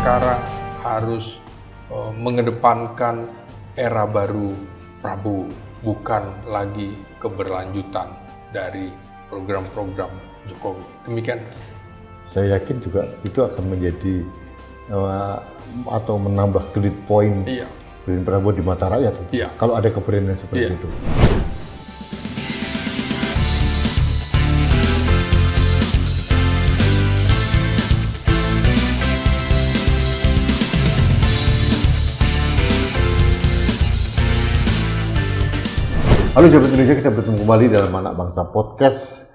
sekarang harus mengedepankan era baru Prabowo, bukan lagi keberlanjutan dari program-program Jokowi. Demikian. Saya yakin juga itu akan menjadi atau menambah credit point Presiden Prabowo di mata rakyat. Iya. Kalau ada keberanian seperti itu. Halo Sobat Indonesia, kita bertemu kembali dalam Anak Bangsa Podcast.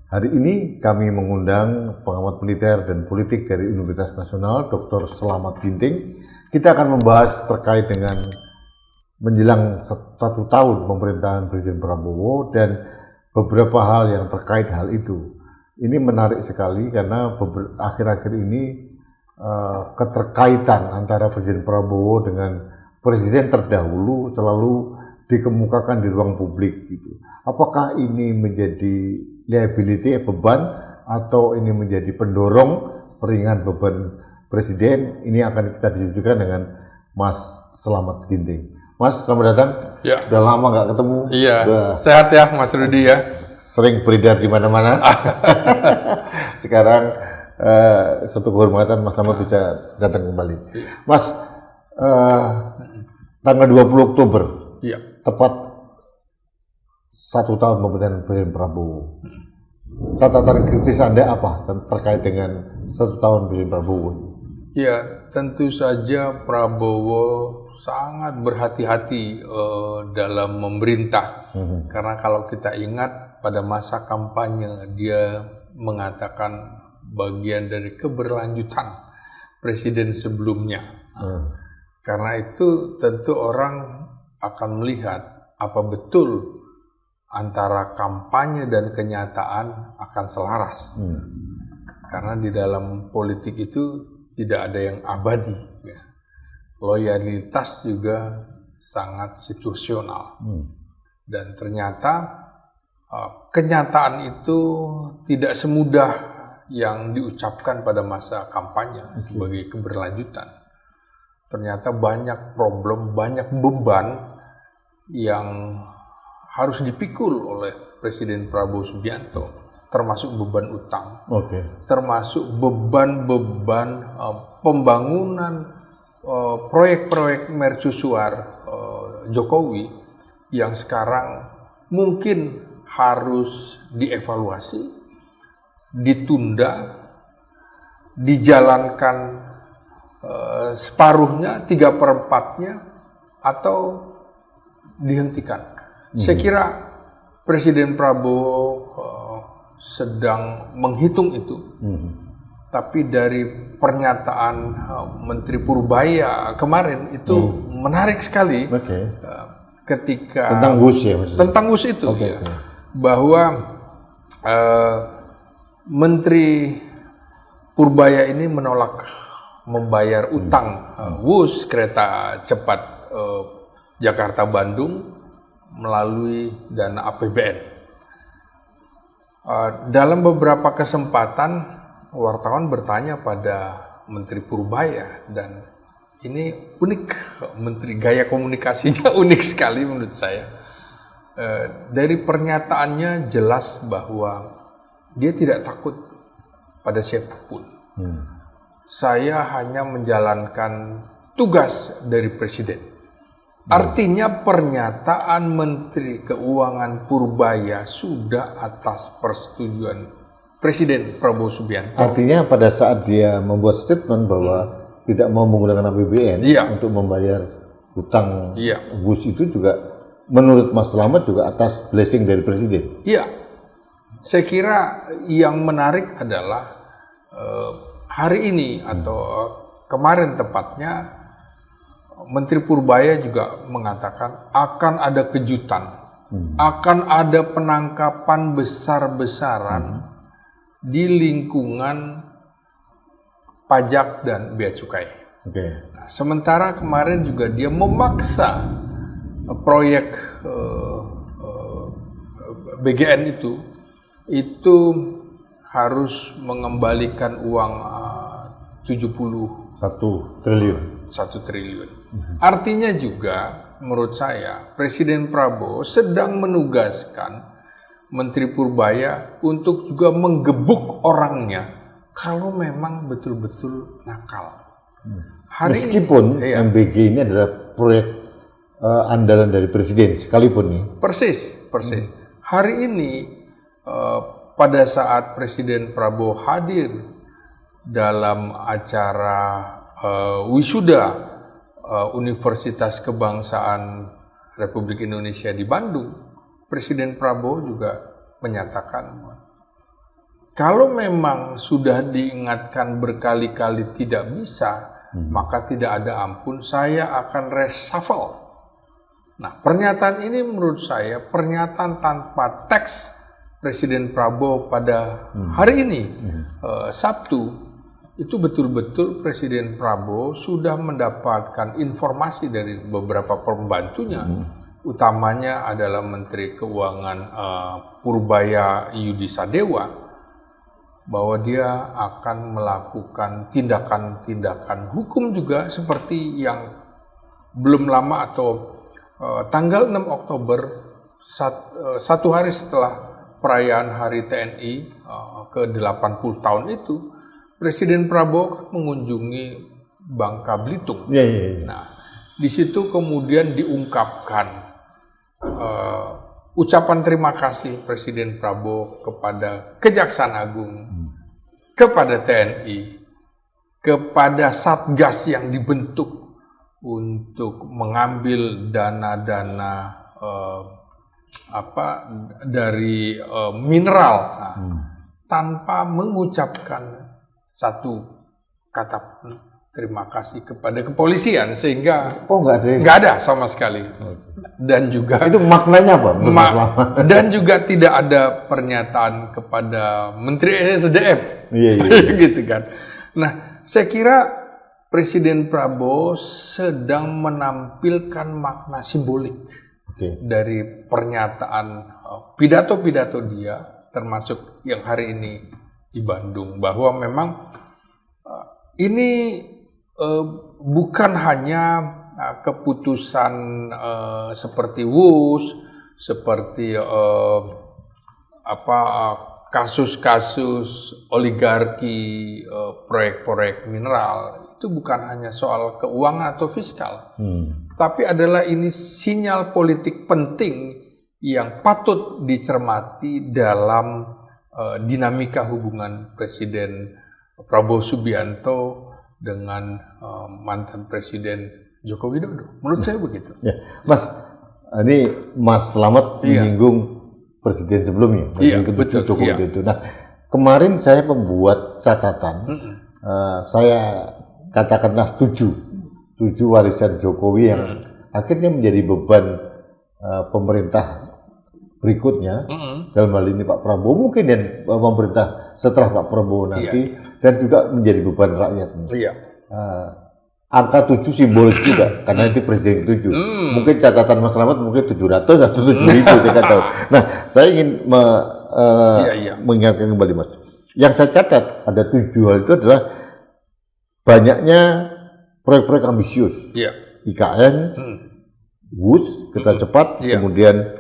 Hari ini kami mengundang pengamat militer dan politik dari Universitas Nasional, Dr. Selamat Ginting. Kita akan membahas terkait dengan menjelang 1 tahun pemerintahan Presiden Prabowo dan beberapa hal yang terkait hal itu. Ini menarik sekali karena akhir-akhir ini keterkaitan antara Presiden Prabowo dengan Presiden terdahulu selalu dikemukakan di ruang publik gitu. Apakah ini menjadi liability, beban, atau ini menjadi pendorong peringan beban Presiden? Ini akan kita diskusikan dengan Mas Selamat Ginting. Mas, selamat datang. Ya. Udah lama nggak ketemu. Iya. Udah Sehat ya, Mas Rudi ya. sering beredar di mana-mana. Sekarang satu kehormatan Mas Selamat bisa datang kembali. Mas, tanggal 20 Oktober. Iya. Tepat 1 tahun pemerintahan Presiden Prabowo. Catatan kritis Anda apa terkait dengan 1 tahun Presiden Prabowo? Ya, tentu saja Prabowo sangat berhati-hati dalam memerintah. Karena kalau kita ingat pada masa kampanye dia mengatakan bagian dari keberlanjutan Presiden sebelumnya. Karena itu tentu orang akan melihat apa betul antara kampanye dan kenyataan akan selaras. Karena di dalam politik itu tidak ada yang abadi. Ya. Loyalitas juga sangat situasional. Dan ternyata kenyataan itu tidak semudah yang diucapkan pada masa kampanye sebagai keberlanjutan. Ternyata banyak problem, banyak beban yang harus dipikul oleh Presiden Prabowo Subianto, termasuk beban utang, termasuk beban-beban pembangunan proyek-proyek mercusuar Jokowi yang sekarang mungkin harus dievaluasi, ditunda, dijalankan separuhnya, 3/4-nya, atau dihentikan. Saya kira Presiden Prabowo sedang menghitung itu. Tapi dari pernyataan Menteri Purbaya kemarin itu menarik sekali. Ketika tentang WUS ya maksudnya? Tentang WUS itu ya. Bahwa Menteri Purbaya ini menolak membayar utang WUS kereta cepat Jakarta-Bandung melalui dana APBN. Dalam beberapa kesempatan wartawan bertanya pada Menteri Purbaya dan ini unik, Menteri gaya komunikasinya unik sekali menurut saya. Dari pernyataannya jelas bahwa dia tidak takut pada siapapun. Saya hanya menjalankan tugas dari Presiden. Artinya pernyataan Menteri Keuangan Purbaya sudah atas persetujuan Presiden Prabowo Subianto. Artinya pada saat dia membuat statement bahwa tidak mau menggunakan APBN untuk membayar hutang WUS itu juga menurut Mas Selamat juga atas blessing dari Presiden. Iya, saya kira yang menarik adalah hari ini atau kemarin tepatnya Menteri Purbaya juga mengatakan akan ada kejutan, akan ada penangkapan besar-besaran di lingkungan pajak dan bea cukai. Nah, sementara kemarin juga dia memaksa proyek BGN itu harus mengembalikan uang 71 1 triliun. 1 triliun. Artinya juga menurut saya Presiden Prabowo sedang menugaskan Menteri Purbaya untuk juga menggebuk orangnya kalau memang betul-betul nakal. Meskipun MBG ini adalah proyek andalan dari Presiden sekalipun nih. Persis. Hari ini pada saat Presiden Prabowo hadir dalam acara wisuda Universitas Kebangsaan Republik Indonesia di Bandung, Presiden Prabowo juga menyatakan kalau memang sudah diingatkan berkali-kali tidak bisa, maka tidak ada ampun, saya akan reshuffle. Nah, pernyataan ini menurut saya pernyataan tanpa teks Presiden Prabowo pada hari ini, Sabtu, itu betul-betul Presiden Prabowo sudah mendapatkan informasi dari beberapa pembantunya, utamanya adalah Menteri Keuangan Purbaya Yudi Sadewa, bahwa dia akan melakukan tindakan-tindakan hukum juga seperti yang belum lama atau tanggal 6 Oktober, satu hari setelah perayaan Hari TNI ke-80 tahun itu, Presiden Prabowo mengunjungi Bangka Belitung. Nah, di situ kemudian diungkapkan ucapan terima kasih Presiden Prabowo kepada Kejaksaan Agung, kepada TNI, kepada Satgas yang dibentuk untuk mengambil dana-dana dari mineral, tanpa mengucapkan satu kata pun terima kasih kepada kepolisian, sehingga nggak ada sama sekali. Dan juga itu maknanya apa? Dan juga tidak ada pernyataan kepada Menteri SDM, gitu kan. Nah, saya kira Presiden Prabowo sedang menampilkan makna simbolik dari pernyataan pidato-pidato dia, termasuk yang hari ini di Bandung, bahwa memang ini bukan hanya keputusan seperti WUS, seperti kasus-kasus oligarki, proyek-proyek mineral, itu bukan hanya soal keuangan atau fiskal, tapi adalah ini sinyal politik penting yang patut dicermati dalam dinamika hubungan Presiden Prabowo Subianto dengan mantan Presiden Joko Widodo. Menurut saya begitu. Ya, Mas, ini Mas Slamet menyinggung Presiden sebelumnya, Presiden kedua Joko Widodo. Nah, kemarin saya membuat catatan, saya katakanlah 7 warisan Jokowi yang akhirnya menjadi beban pemerintah berikutnya, dalam hal ini Pak Prabowo mungkin, dan pemerintah setelah Pak Prabowo nanti, dan juga menjadi beban rakyat. Angka 7 simbolik juga, karena itu Presiden 7. Mungkin catatan Mas Slamet mungkin 700 atau 7.000, saya nggak tahu. Nah, saya ingin mengingatkan kembali, Mas. Yang saya catat ada 7 hal itu adalah banyaknya proyek-proyek ambisius, IKN, WUS, kereta cepat, kemudian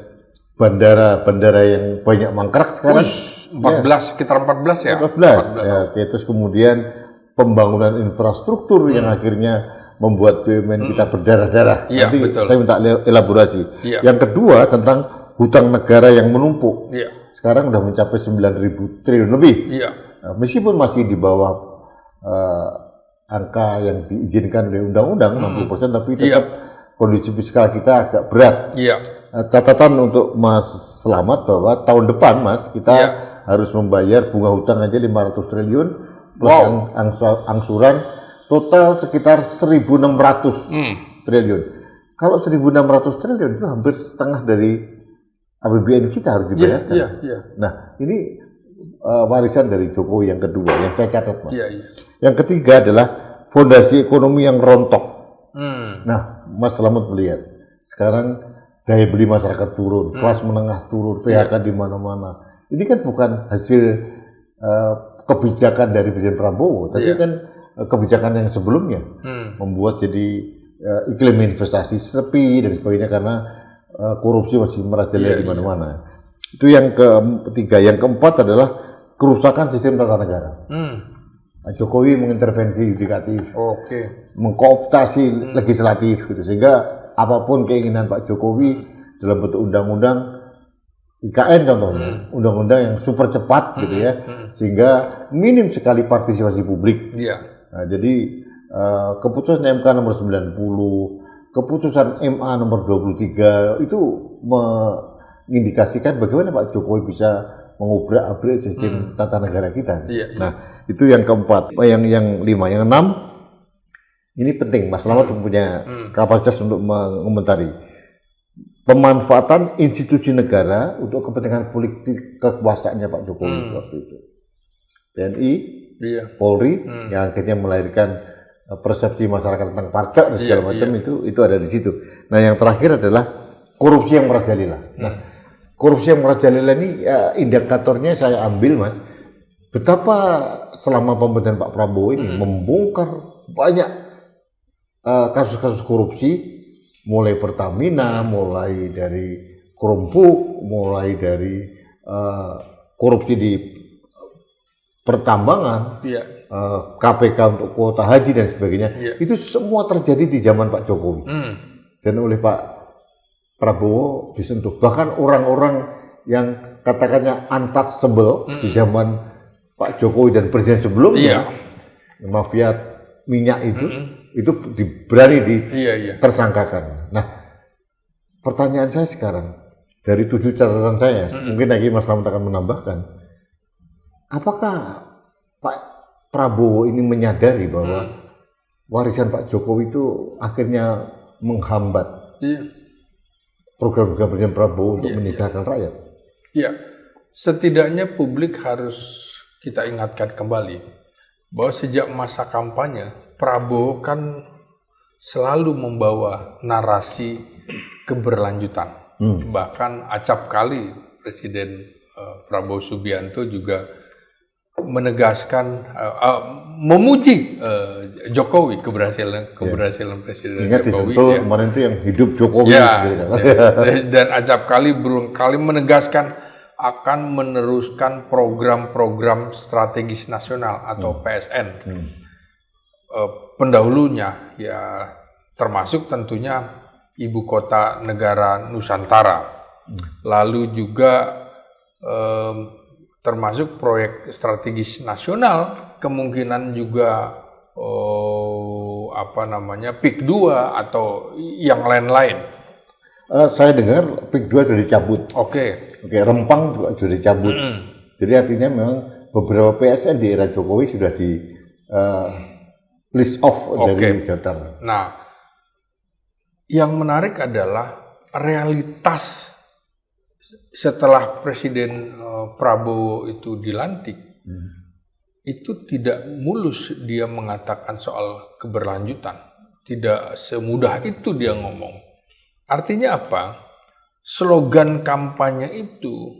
bandara yang banyak mangkrak sekarang. 14, sekitar 14 ya? 14. Terus kemudian pembangunan infrastruktur yang akhirnya membuat BUMN kita berdarah-darah. Nanti betul. Saya minta elaborasi. Yang kedua tentang hutang negara yang menumpuk. Sekarang sudah mencapai 9.000 triliun lebih. Meskipun masih di bawah angka yang diizinkan oleh undang-undang 60%, tapi tetap kondisi fiskal kita agak berat. Catatan untuk Mas Slamet bahwa tahun depan, Mas, kita harus membayar bunga hutang aja 500 triliun plus angsuran total sekitar 1.600 triliun. Kalau 1.600 triliun itu hampir setengah dari APBN kita harus dibayarkan. Nah, ini warisan dari Jokowi yang kedua yang saya catat, Mas. Yang ketiga adalah fondasi ekonomi yang rontok. Nah, Mas Slamet melihat sekarang daya beli masyarakat turun, kelas menengah turun, PHK di mana-mana. Ini kan bukan hasil kebijakan dari Presiden Prabowo, tapi kan kebijakan yang sebelumnya, membuat jadi iklim investasi sepi dan sebagainya karena korupsi masih merajalela di mana-mana. Itu yang ketiga. Yang keempat adalah kerusakan sistem tata negara. Pak Jokowi mengintervensi yudikatif, mengkooptasi legislatif, gitu, sehingga apapun keinginan Pak Jokowi dalam bentuk undang-undang IKN contohnya, undang-undang yang super cepat gitu ya, sehingga minim sekali partisipasi publik. Nah, jadi keputusan MK nomor 90, keputusan MA nomor 23 itu mengindikasikan bagaimana Pak Jokowi bisa mengubrak-abrik sistem tata negara kita. Nah, itu yang keempat. Yang lima, yang enam, ini penting, Mas Slamet punya kapasitas untuk mengomentari. Pemanfaatan institusi negara untuk kepentingan politik kekuasaannya Pak Jokowi waktu itu. TNI, Polri, yang akhirnya melahirkan persepsi masyarakat tentang pajak dan segala macam itu ada di situ. Nah, yang terakhir adalah korupsi yang merajalela. Nah, korupsi yang merajalela ini indikatornya saya ambil, Mas, betapa selama pemerintahan Pak Prabowo ini membongkar banyak kasus-kasus korupsi, mulai Pertamina, mulai dari Kerumpuk, mulai dari korupsi di pertambangan, KPK untuk kuota haji dan sebagainya. Itu semua terjadi di zaman Pak Jokowi dan oleh Pak Prabowo disentuh. Bahkan orang-orang yang katakannya untouchable di zaman Pak Jokowi dan presiden sebelumnya, mafia minyak itu berani ditersangkakan. Nah, pertanyaan saya sekarang, dari 7 catatan saya, mungkin lagi Mas Slamet akan menambahkan, apakah Pak Prabowo ini menyadari bahwa warisan Pak Jokowi itu akhirnya menghambat program-program Presiden Prabowo untuk menyejahterakan rakyat? Setidaknya publik harus kita ingatkan kembali bahwa sejak masa kampanye, Prabowo kan selalu membawa narasi keberlanjutan. Bahkan acap kali Presiden Prabowo Subianto juga menegaskan, memuji Jokowi, keberhasilan Presiden Ingat Jokowi. Ingat kemarin itu yang hidup Jokowi. Dan acap kali berkali menegaskan akan meneruskan program-program strategis nasional atau PSN. Pendahulunya ya termasuk tentunya ibu kota negara Nusantara, lalu juga termasuk proyek strategis nasional, kemungkinan juga PIK 2 atau yang lain-lain. Saya dengar PIK 2 sudah dicabut. Rempang juga sudah dicabut. Jadi artinya memang beberapa PSN di era Jokowi sudah di list off dari Jatar. Nah, yang menarik adalah realitas setelah Presiden Prabowo itu dilantik, itu tidak mulus dia mengatakan soal keberlanjutan. Tidak semudah itu dia ngomong. Artinya apa? Slogan kampanye itu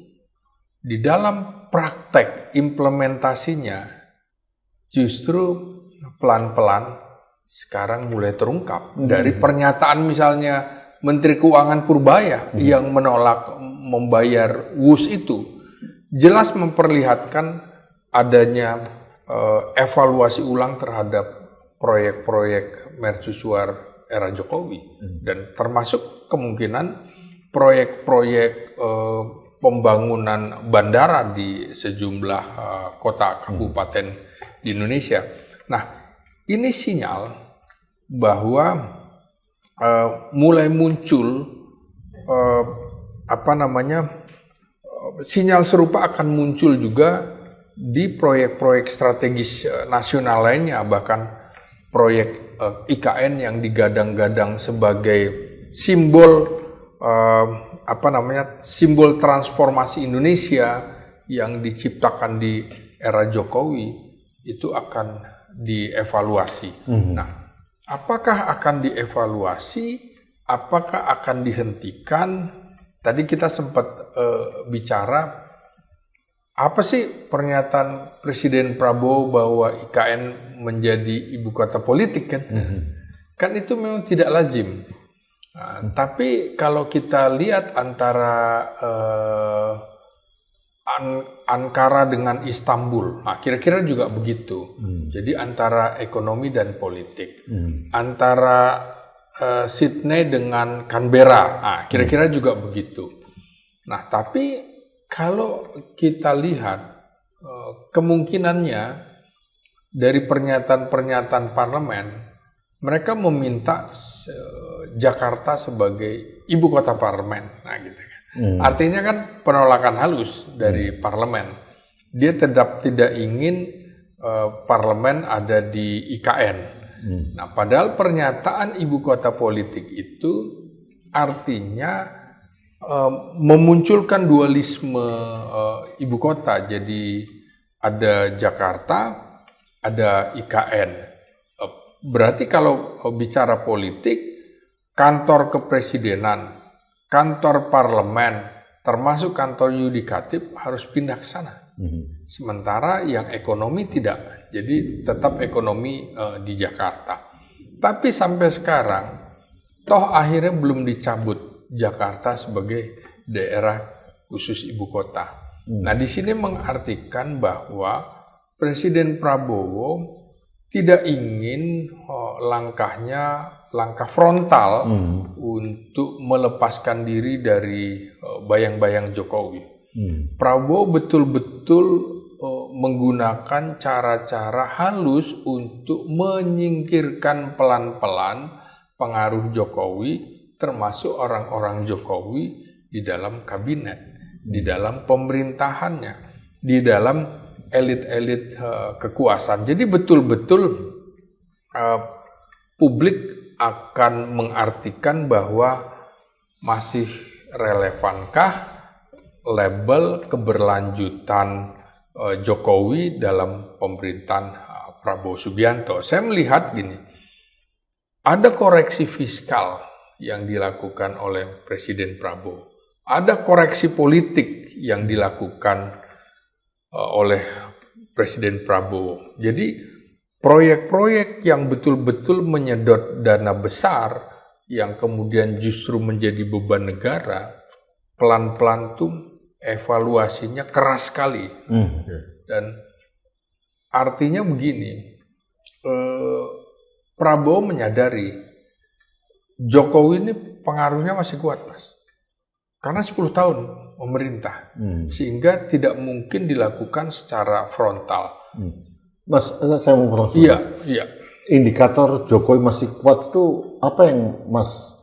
di dalam praktek implementasinya justru pelan-pelan sekarang mulai terungkap. Dari pernyataan misalnya Menteri Keuangan Purbaya yang menolak membayar WUS itu, jelas memperlihatkan adanya evaluasi ulang terhadap proyek-proyek mercusuar era Jokowi. Dan termasuk kemungkinan proyek-proyek pembangunan bandara di sejumlah kota kabupaten di Indonesia. Nah, ini sinyal bahwa mulai muncul sinyal serupa akan muncul juga di proyek-proyek strategis nasional lainnya, bahkan proyek IKN yang digadang-gadang sebagai simbol simbol transformasi Indonesia yang diciptakan di era Jokowi itu akan dievaluasi. Nah, apakah akan dievaluasi? Apakah akan dihentikan? Tadi kita sempat bicara apa sih pernyataan Presiden Prabowo bahwa IKN menjadi ibu kota politik kan? Kan itu memang tidak lazim. Nah, tapi kalau kita lihat antara Ankara dengan Istanbul, nah kira-kira juga begitu. Jadi antara ekonomi dan politik, antara Sydney dengan Canberra, nah kira-kira juga begitu. Nah tapi kalau kita lihat kemungkinannya dari pernyataan-pernyataan parlemen, mereka meminta Jakarta sebagai ibu kota parlemen, nah gitu kan. Artinya kan penolakan halus dari parlemen. Dia tetap tidak ingin parlemen ada di IKN. Nah, padahal pernyataan ibu kota politik itu artinya memunculkan dualisme ibu kota. Jadi ada Jakarta, ada IKN. Berarti kalau bicara politik, kantor kepresidenan, kantor parlemen, termasuk kantor yudikatif harus pindah ke sana. Sementara yang ekonomi tidak. Jadi tetap ekonomi di Jakarta. Tapi sampai sekarang, toh akhirnya belum dicabut Jakarta sebagai daerah khusus ibu kota. Nah, di sini mengartikan bahwa Presiden Prabowo tidak ingin langkah frontal untuk melepaskan diri dari bayang-bayang Jokowi. Prabowo betul-betul menggunakan cara-cara halus untuk menyingkirkan pelan-pelan pengaruh Jokowi, termasuk orang-orang Jokowi di dalam kabinet, di dalam pemerintahannya, di dalam elit-elit kekuasaan. Jadi betul-betul publik akan mengartikan bahwa masih relevankah label keberlanjutan Jokowi dalam pemerintahan Prabowo Subianto. Saya melihat gini, ada koreksi fiskal yang dilakukan oleh Presiden Prabowo. Ada koreksi politik yang dilakukan oleh Presiden Prabowo. Jadi proyek-proyek yang betul-betul menyedot dana besar yang kemudian justru menjadi beban negara, pelan-pelan tuh evaluasinya keras sekali. Dan artinya begini, Prabowo menyadari Jokowi ini pengaruhnya masih kuat, Mas. Karena 10 tahun memerintah. Sehingga tidak mungkin dilakukan secara frontal. Mas, saya mau potong. Iya. Indikator Jokowi masih kuat itu apa yang Mas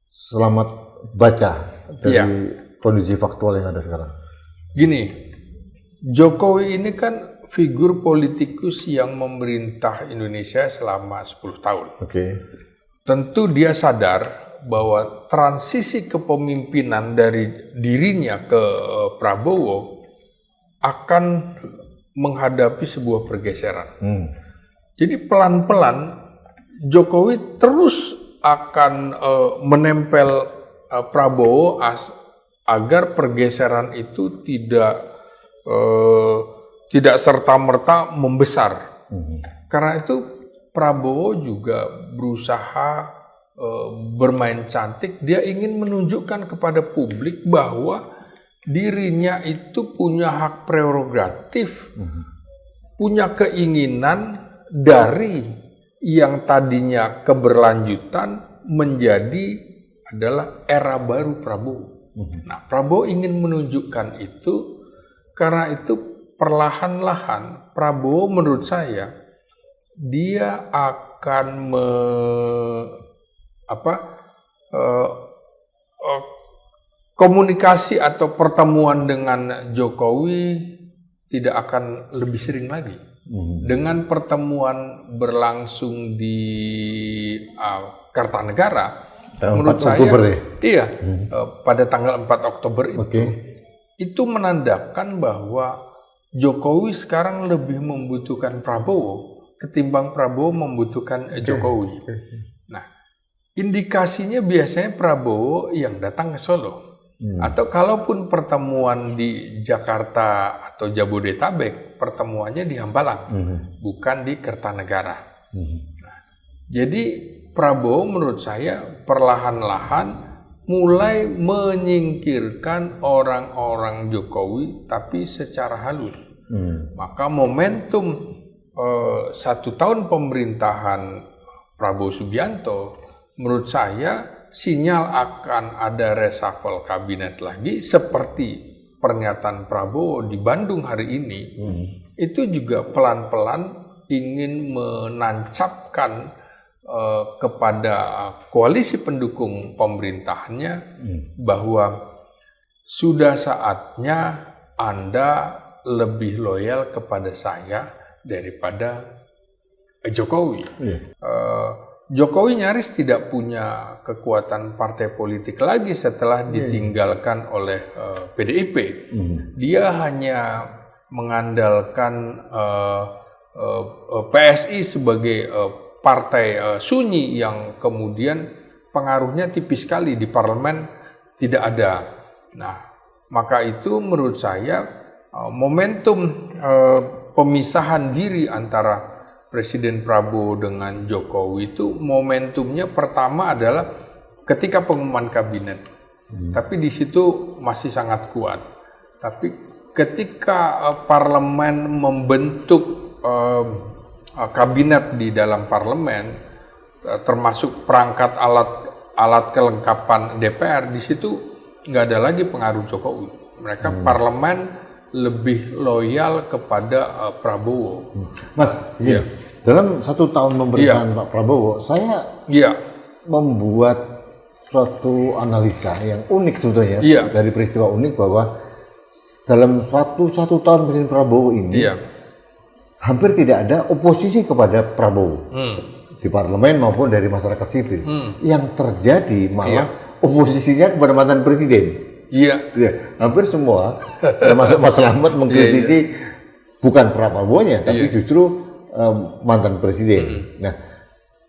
Selamat baca dari kondisi faktual yang ada sekarang? Gini, Jokowi ini kan figur politikus yang memerintah Indonesia selama 10 tahun. Tentu dia sadar bahwa transisi kepemimpinan dari dirinya ke Prabowo akan menghadapi sebuah pergeseran. Jadi pelan-pelan Jokowi terus akan menempel Prabowo agar pergeseran itu tidak serta-merta membesar. Karena itu Prabowo juga berusaha bermain cantik. Dia ingin menunjukkan kepada publik bahwa dirinya itu punya hak prerogatif, punya keinginan dari yang tadinya keberlanjutan menjadi adalah era baru Prabowo. Nah, Prabowo ingin menunjukkan itu, karena itu perlahan-lahan Prabowo menurut saya dia akan komunikasi atau pertemuan dengan Jokowi tidak akan lebih sering lagi. Dengan pertemuan berlangsung di Kartanegara, menurut saya, pada tanggal 4 Oktober itu menandakan bahwa Jokowi sekarang lebih membutuhkan Prabowo ketimbang Prabowo membutuhkan Jokowi. Nah, indikasinya biasanya Prabowo yang datang ke Solo. Atau kalaupun pertemuan di Jakarta atau Jabodetabek, pertemuannya di Hambalang, bukan di Kertanegara. Nah, jadi Prabowo menurut saya perlahan-lahan mulai menyingkirkan orang-orang Jokowi, tapi secara halus. Maka momentum 1 tahun pemerintahan Prabowo Subianto, menurut saya sinyal akan ada reshuffle kabinet lagi seperti pernyataan Prabowo di Bandung hari ini, itu juga pelan-pelan ingin menancapkan kepada koalisi pendukung pemerintahannya bahwa sudah saatnya Anda lebih loyal kepada saya daripada Jokowi. Jokowi nyaris tidak punya kekuatan partai politik lagi setelah ditinggalkan oleh PDIP. Dia hanya mengandalkan PSI sebagai partai sunyi yang kemudian pengaruhnya tipis sekali di parlemen, tidak ada. Nah, maka itu menurut saya momentum pemisahan diri antara Presiden Prabowo dengan Jokowi itu momentumnya pertama adalah ketika pengumuman kabinet. Tapi di situ masih sangat kuat. Tapi ketika parlemen membentuk kabinet di dalam parlemen, termasuk perangkat alat kelengkapan DPR, di situ nggak ada lagi pengaruh Jokowi. Mereka parlemen lebih loyal kepada Prabowo. Mas, dalam 1 tahun pemerintahan Pak Prabowo, saya membuat suatu analisa yang unik sebetulnya dari peristiwa unik bahwa dalam satu tahun pemerintahan Prabowo ini hampir tidak ada oposisi kepada Prabowo di parlemen maupun dari masyarakat sipil. Yang terjadi malah oposisinya kepada mantan presiden. Hampir semua, termasuk Mas Slamet mengkritisi bukan Prabowo-nya, tapi justru mantan presiden. Nah,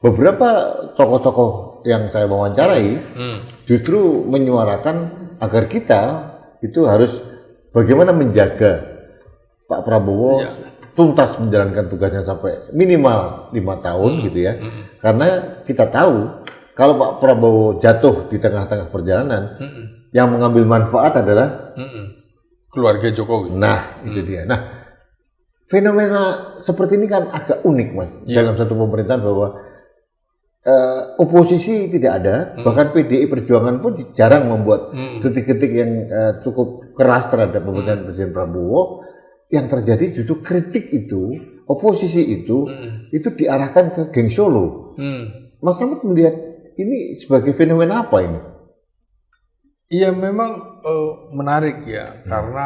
beberapa tokoh-tokoh yang saya wawancarai justru menyuarakan agar kita itu harus bagaimana menjaga Pak Prabowo tuntas menjalankan tugasnya sampai minimal 5 tahun gitu ya. Karena kita tahu kalau Pak Prabowo jatuh di tengah-tengah perjalanan, yang mengambil manfaat adalah keluarga Jokowi. Nah, itu dia. Nah, fenomena seperti ini kan agak unik, Mas, dalam satu pemerintahan bahwa oposisi tidak ada, bahkan PDI Perjuangan pun jarang membuat kritik-kritik yang cukup keras terhadap pemerintahan Presiden Prabowo. Yang terjadi justru kritik itu, oposisi itu diarahkan ke geng Solo. Mas Slamet melihat ini sebagai fenomena apa ini? Iya, memang menarik ya, karena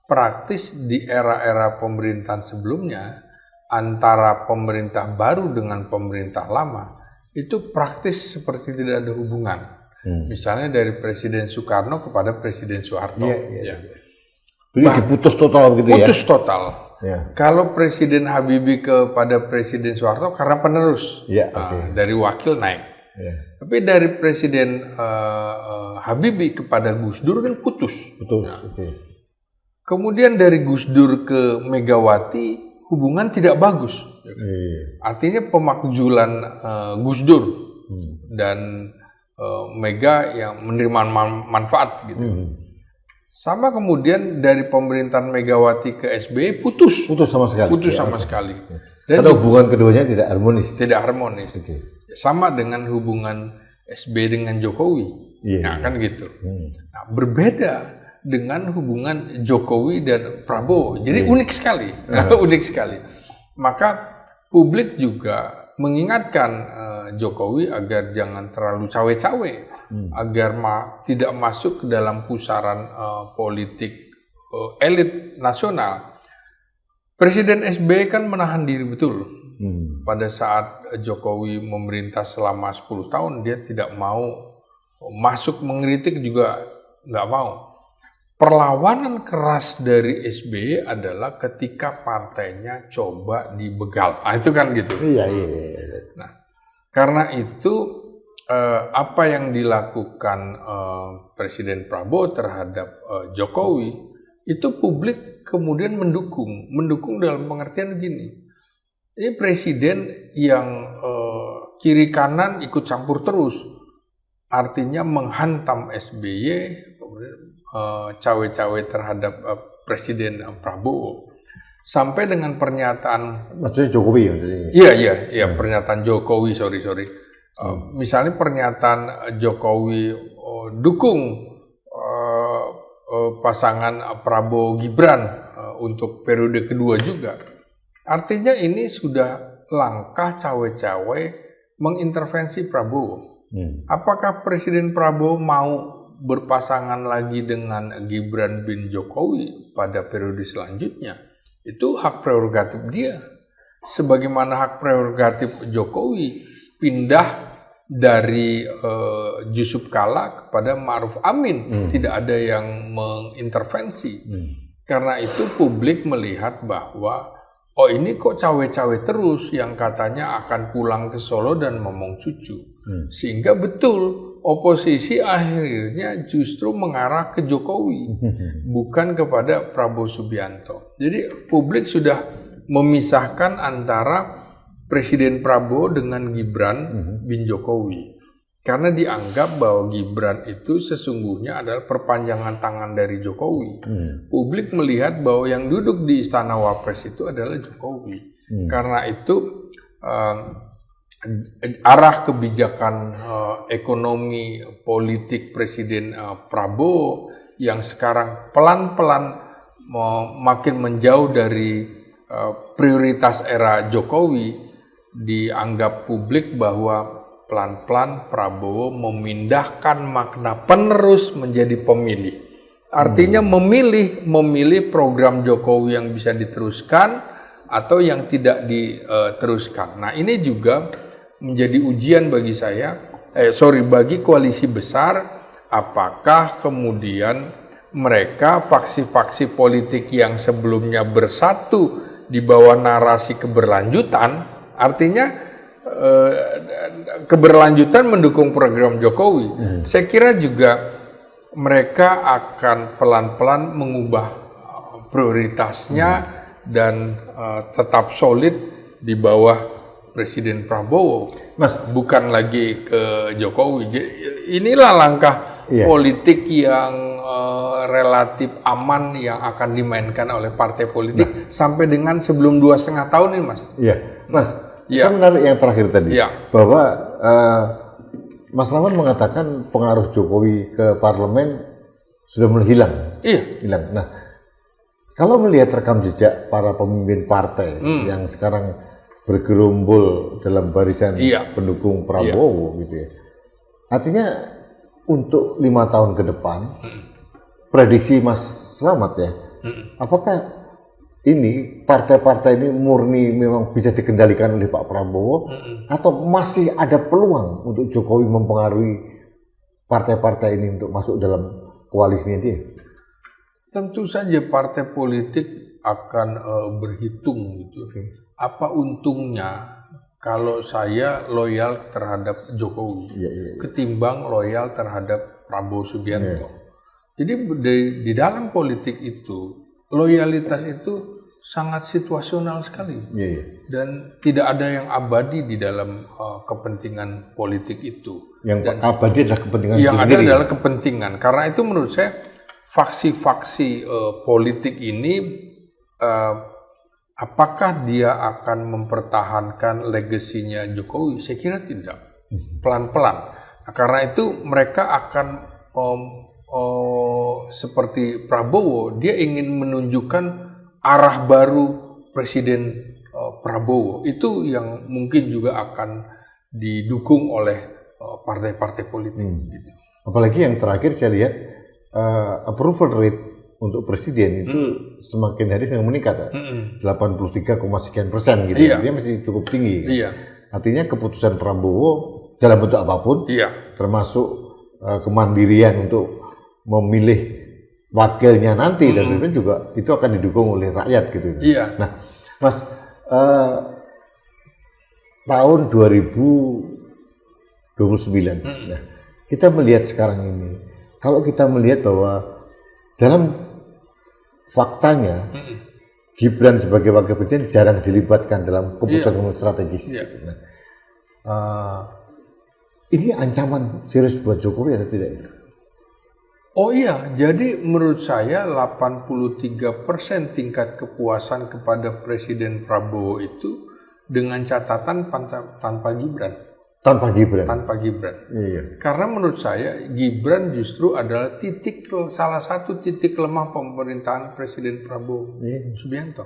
praktis di era-era pemerintahan sebelumnya antara pemerintah baru dengan pemerintah lama itu praktis seperti tidak ada hubungan. Misalnya dari Presiden Soekarno kepada Presiden Soeharto. Jadi diputus total gitu ya? Putus total. Kalau Presiden Habibie kepada Presiden Soeharto karena penerus, dari wakil naik. Tapi dari Presiden Habibie kepada Gus Dur kan putus. Kemudian dari Gus Dur ke Megawati hubungan tidak bagus. Artinya pemakzulan Gus Dur dan Mega yang menerima manfaat gitu. Sama kemudian dari pemerintahan Megawati ke SBY putus sama sekali. Dan karena hubungan keduanya tidak harmonis. Sama dengan hubungan SBY dengan Jokowi. Kan gitu. Nah, berbeda dengan hubungan Jokowi dan Prabowo. Jadi unik sekali. Unik sekali. Maka publik juga mengingatkan Jokowi agar jangan terlalu cawe-cawe, agar tidak masuk ke dalam pusaran politik elit nasional. Presiden SBY kan menahan diri betul. Pada saat Jokowi memerintah selama 10 tahun, dia tidak mau masuk mengkritik, juga nggak mau. Perlawanan keras dari SBY adalah ketika partainya coba dibegal. Itu kan gitu. Iya. Nah, karena itu apa yang dilakukan Presiden Prabowo terhadap Jokowi itu publik kemudian mendukung dalam pengertian gini. Ini presiden yang kiri kanan ikut campur terus, artinya menghantam SBY, kemudian cawe-cawe terhadap Presiden Prabowo, sampai dengan pernyataan. Maksudnya Jokowi maksudnya? Iya, pernyataan Jokowi, sorry. Misalnya pernyataan Jokowi dukung pasangan Prabowo Gibran untuk periode kedua juga. Artinya ini sudah langkah cawe-cawe mengintervensi Prabowo. Apakah Presiden Prabowo mau berpasangan lagi dengan Gibran bin Jokowi pada periode selanjutnya? Itu hak prerogatif dia. Sebagaimana hak prerogatif Jokowi pindah dari Yusuf Kala kepada Ma'ruf Amin. Tidak ada yang mengintervensi. Karena itu publik melihat bahwa ini kok cawe-cawe terus yang katanya akan pulang ke Solo dan ngomong cucu. Sehingga betul oposisi akhirnya justru mengarah ke Jokowi, bukan kepada Prabowo Subianto. Jadi publik sudah memisahkan antara Presiden Prabowo dengan Gibran bin Jokowi. Karena dianggap bahwa Gibran itu sesungguhnya adalah perpanjangan tangan dari Jokowi. Publik melihat bahwa yang duduk di Istana Wapres itu adalah Jokowi. Karena itu arah kebijakan ekonomi politik Presiden Prabowo yang sekarang pelan-pelan makin menjauh dari prioritas era Jokowi, dianggap publik bahwa pelan-pelan Prabowo memindahkan makna penerus menjadi pemilih. Artinya memilih program Jokowi yang bisa diteruskan atau yang tidak diteruskan. Nah, ini juga menjadi ujian bagi bagi koalisi besar, apakah kemudian mereka faksi-faksi politik yang sebelumnya bersatu di bawah narasi keberlanjutan, artinya keberlanjutan mendukung program Jokowi. Saya kira juga mereka akan pelan-pelan mengubah prioritasnya dan tetap solid di bawah Presiden Prabowo, bukan lagi ke Jokowi. Inilah langkah politik yang relatif aman yang akan dimainkan oleh partai politik sampai dengan sebelum 2,5 tahun ini, Mas. Iya, Mas. Saya menarik yang terakhir tadi, bahwa Mas Rahman mengatakan pengaruh Jokowi ke parlemen sudah mulai hilang. Hilang. Nah, kalau melihat rekam jejak para pemimpin partai yang sekarang bergerombol dalam barisan pendukung Prabowo, gitu ya, artinya untuk 5 tahun ke depan, prediksi Mas Slamet ya, apakah ini partai-partai ini murni memang bisa dikendalikan oleh Pak Prabowo, atau masih ada peluang untuk Jokowi mempengaruhi partai-partai ini untuk masuk dalam koalisinya dia? Tentu saja partai politik akan berhitung gitu. Apa untungnya kalau saya loyal terhadap Jokowi ketimbang loyal terhadap Prabowo Subianto. Jadi di dalam politik itu loyalitas itu sangat situasional sekali, dan tidak ada yang abadi di dalam kepentingan politik itu. Yang abadi adalah kepentingan yang itu ada sendiri. adalah kepentingan. Karena itu menurut saya faksi-faksi politik ini, apakah dia akan mempertahankan legasinya Jokowi? Saya kira tidak. Pelan-pelan. Nah, karena itu mereka akan seperti Prabowo, dia ingin menunjukkan arah baru Presiden Prabowo. Itu yang mungkin juga akan didukung oleh partai-partai politik. Gitu. Apalagi yang terakhir saya lihat approval rate untuk presiden itu semakin hari semakin meningkat, 83,sekian% gitu. Dia masih cukup tinggi. Kan? Artinya keputusan Prabowo dalam bentuk apapun, termasuk kemandirian untuk memilih wakilnya nanti dan juga itu akan didukung oleh rakyat gitu. Nah, Mas, tahun 2019 29. Nah, kita melihat sekarang ini, kalau kita melihat bahwa dalam faktanya Gibran sebagai wakil presiden jarang dilibatkan dalam keputusan strategis. Nah, ini ancaman serius buat Jokowi atau tidak? Oh iya, jadi menurut saya 83% tingkat kepuasan kepada Presiden Prabowo itu dengan catatan tanpa Gibran. Tanpa Gibran? Tanpa Gibran. Iya. Karena menurut saya Gibran justru adalah salah satu titik lemah pemerintahan Presiden Prabowo Subianto.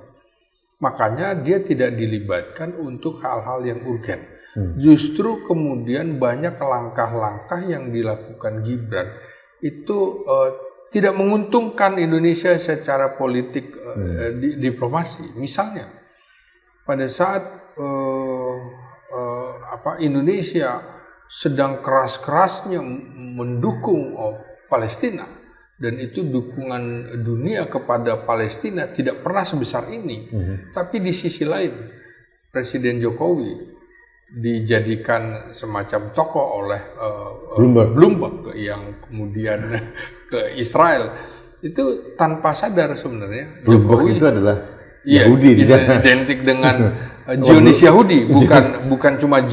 Makanya dia tidak dilibatkan untuk hal-hal yang urgen. Justru kemudian banyak langkah-langkah yang dilakukan Gibran itu tidak menguntungkan Indonesia secara politik diplomasi. Misalnya pada saat Indonesia sedang keras-kerasnya mendukung Palestina, dan itu dukungan dunia kepada Palestina tidak pernah sebesar ini. Tapi di sisi lain Presiden Jokowi dijadikan semacam tokoh oleh Bloomberg yang kemudian ke Israel, itu tanpa sadar sebenarnya Bloomberg Jokowi itu adalah Yahudi di sana. Identik dengan Zionis Yahudi, bukan cuma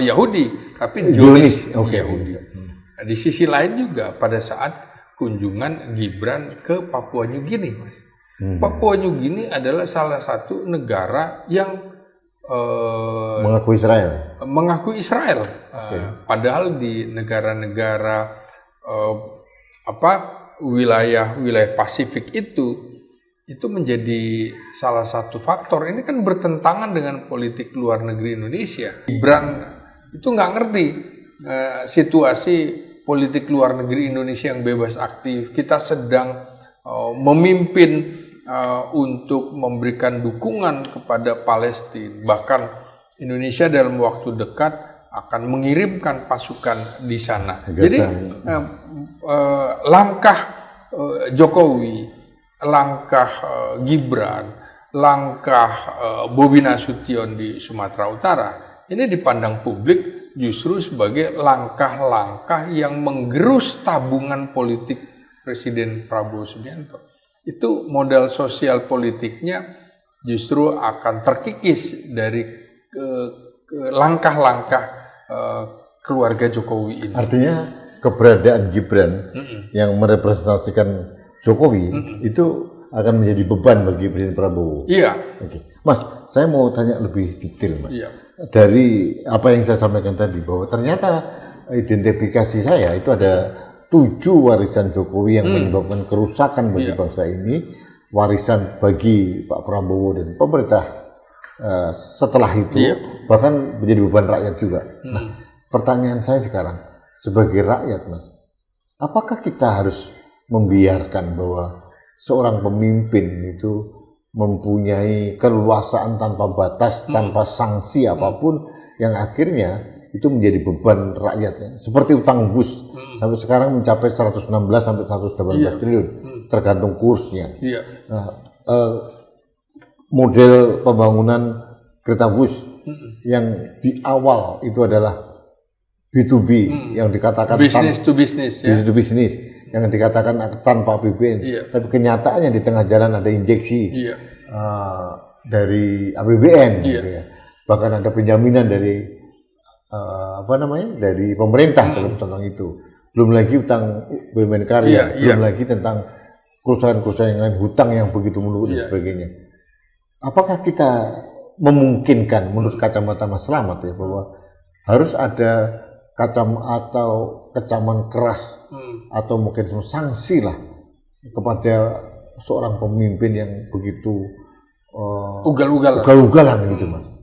Yahudi, tapi Zionis Yahudi. Nah, di sisi lain juga pada saat kunjungan Gibran ke Papua New Guinea, Mas. Papua New Guinea adalah salah satu negara yang mengakui Israel. Padahal di negara-negara wilayah Pasifik itu menjadi salah satu faktor. Ini kan bertentangan dengan politik luar negeri Indonesia. Gibran itu nggak ngerti situasi politik luar negeri Indonesia yang bebas aktif. Kita sedang memimpin untuk memberikan dukungan kepada Palestina. Bahkan Indonesia dalam waktu dekat akan mengirimkan pasukan di sana. Jadi langkah Jokowi, langkah Gibran, langkah Bobi Nasution di Sumatera Utara, ini dipandang publik justru sebagai langkah-langkah yang menggerus tabungan politik Presiden Prabowo Subianto. Itu modal sosial politiknya justru akan terkikis dari langkah-langkah keluarga Jokowi ini. Artinya keberadaan Gibran yang merepresentasikan Jokowi itu akan menjadi beban bagi Presiden Prabowo. Iya. Oke. Mas, saya mau tanya lebih detail, Mas. Iya. Dari apa yang saya sampaikan tadi, bahwa ternyata identifikasi saya itu ada 7 warisan Jokowi yang menyebabkan kerusakan bagi bangsa ini, warisan bagi Pak Prabowo dan pemerintah setelah itu, bahkan menjadi beban rakyat juga. Nah, pertanyaan saya sekarang, sebagai rakyat, Mas, apakah kita harus membiarkan bahwa seorang pemimpin itu mempunyai keleluasaan tanpa batas, tanpa sanksi apapun, yang akhirnya itu menjadi beban rakyatnya. Seperti utang bus, sampai sekarang mencapai 116 sampai 118 triliun, tergantung kursnya. Nah, model pembangunan kereta bus yang di awal itu adalah B2B, yang dikatakan business to business, yang dikatakan tanpa APBN, tapi kenyataannya di tengah jalan ada injeksi dari APBN, gitu ya. Bahkan ada penjaminan dari dari pemerintah tentang itu. Belum lagi utang BUMN karya, belum lagi tentang kerusakan-kerusakan yang lain, hutang yang begitu menumpuk dan sebagainya. Apakah kita memungkinkan menurut kacamata Mas Slamet ya, bahwa harus ada kecaman keras atau mungkin sanksi lah kepada seorang pemimpin yang begitu ugal-ugalan gitu, Mas?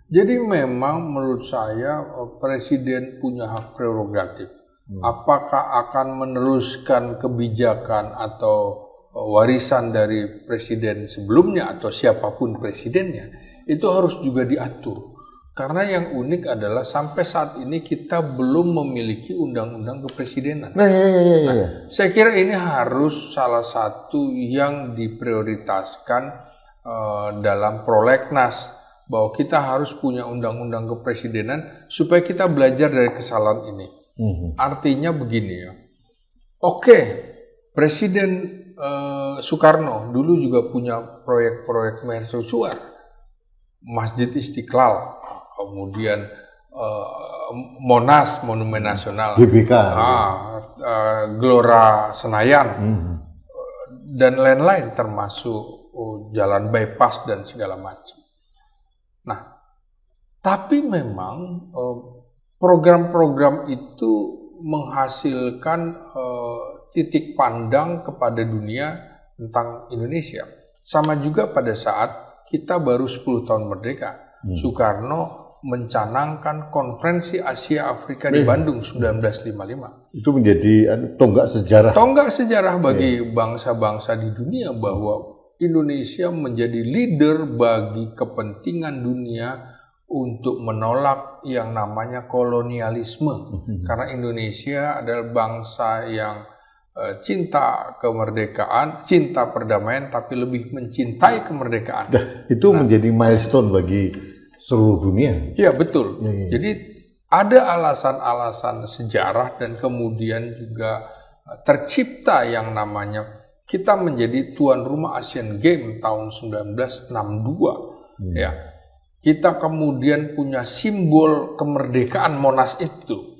Jadi memang menurut saya Presiden punya hak prerogatif. Apakah akan meneruskan kebijakan atau warisan dari presiden sebelumnya atau siapapun presidennya, itu harus juga diatur. Karena yang unik adalah sampai saat ini kita belum memiliki undang-undang kepresidenan. Saya kira ini harus salah satu yang diprioritaskan dalam prolegnas bahwa kita harus punya undang-undang kepresidenan supaya kita belajar dari kesalahan ini. Artinya begini ya. Oke, Presiden Soekarno dulu juga punya proyek-proyek mercusuar, Masjid Istiqlal, kemudian Monas, Monumen Nasional, GBK, Gelora Senayan, dan lain-lain, termasuk jalan bypass dan segala macam. Nah, tapi memang program-program itu menghasilkan titik pandang kepada dunia tentang Indonesia. Sama juga pada saat kita baru 10 tahun merdeka. Soekarno mencanangkan Konferensi Asia Afrika di Bandung 1955. Itu menjadi tonggak sejarah. Tonggak sejarah bagi bangsa-bangsa di dunia bahwa Indonesia menjadi leader bagi kepentingan dunia untuk menolak yang namanya kolonialisme. Karena Indonesia adalah bangsa yang cinta kemerdekaan, cinta perdamaian, tapi lebih mencintai kemerdekaan. Itu menjadi milestone bagi seluruh dunia. Iya, betul. Jadi ada alasan-alasan sejarah dan kemudian juga tercipta yang namanya kita menjadi tuan rumah Asian Games tahun 1962. Ya. Kita kemudian punya simbol kemerdekaan Monas itu.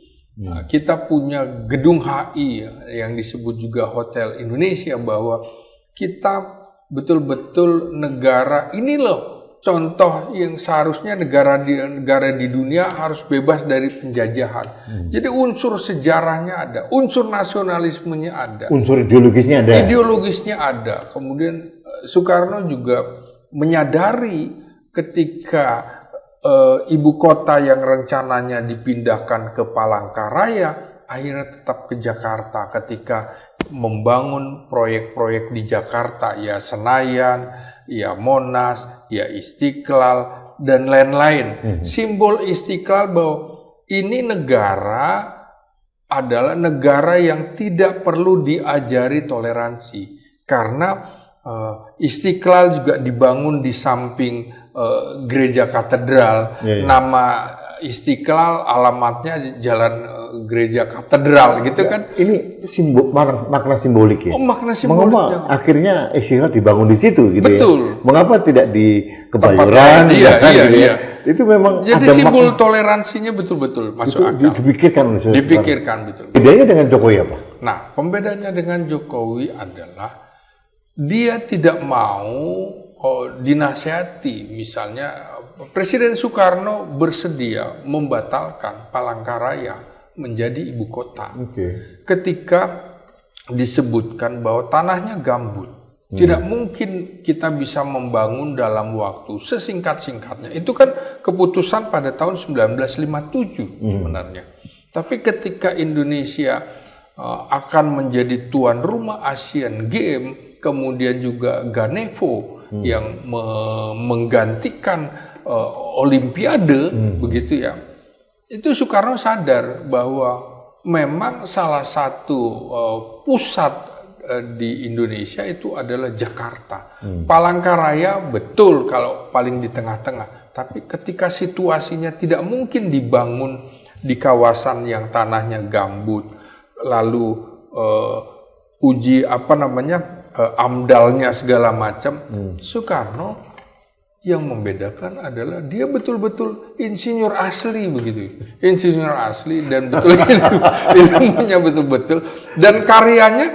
Kita punya gedung HI yang disebut juga Hotel Indonesia, bahwa kita betul-betul negara ini loh. Contoh yang seharusnya negara di dunia harus bebas dari penjajahan. Jadi unsur sejarahnya ada, unsur nasionalismenya ada, unsur ideologisnya ada. Ideologisnya ada. Kemudian Soekarno juga menyadari ketika ibu kota yang rencananya dipindahkan ke Palangkaraya akhirnya tetap ke Jakarta ketika membangun proyek-proyek di Jakarta, ya Senayan, ya Monas, ya Istiqlal, dan lain-lain. Simbol Istiqlal bahwa ini negara adalah negara yang tidak perlu diajari toleransi. Karena Istiqlal juga dibangun di samping gereja katedral. Nama Istiqlal alamatnya Jalan Gereja Katedral gitu kan. Ini makna simbolik ya. Makna simbolik. Mengapa akhirnya Istiqlal dibangun di situ gitu. Betul. Ya? Mengapa tidak di Kebayoran? Iya. Itu memang jadi ada simbol toleransinya betul-betul masuk akal. Dipikirkan betul. Bedanya dengan Jokowi apa? Nah, pembedanya dengan Jokowi adalah dia tidak mau dinasihati. Misalnya Presiden Soekarno bersedia membatalkan Palangkaraya menjadi ibu kota. Ketika disebutkan bahwa tanahnya gambut, tidak mungkin kita bisa membangun dalam waktu sesingkat-singkatnya. Itu kan keputusan pada tahun 1957 sebenarnya. Tapi ketika Indonesia akan menjadi tuan rumah Asian Games, kemudian juga Ganevo yang menggantikan Olimpiade, begitu ya. Itu Soekarno sadar bahwa memang salah satu pusat di Indonesia itu adalah Jakarta. Palangkaraya betul kalau paling di tengah-tengah, tapi ketika situasinya tidak mungkin dibangun di kawasan yang tanahnya gambut, lalu amdalnya segala macam, Soekarno yang membedakan adalah dia betul-betul insinyur asli begitu, insinyur asli dan betul ilmunya betul-betul dan karyanya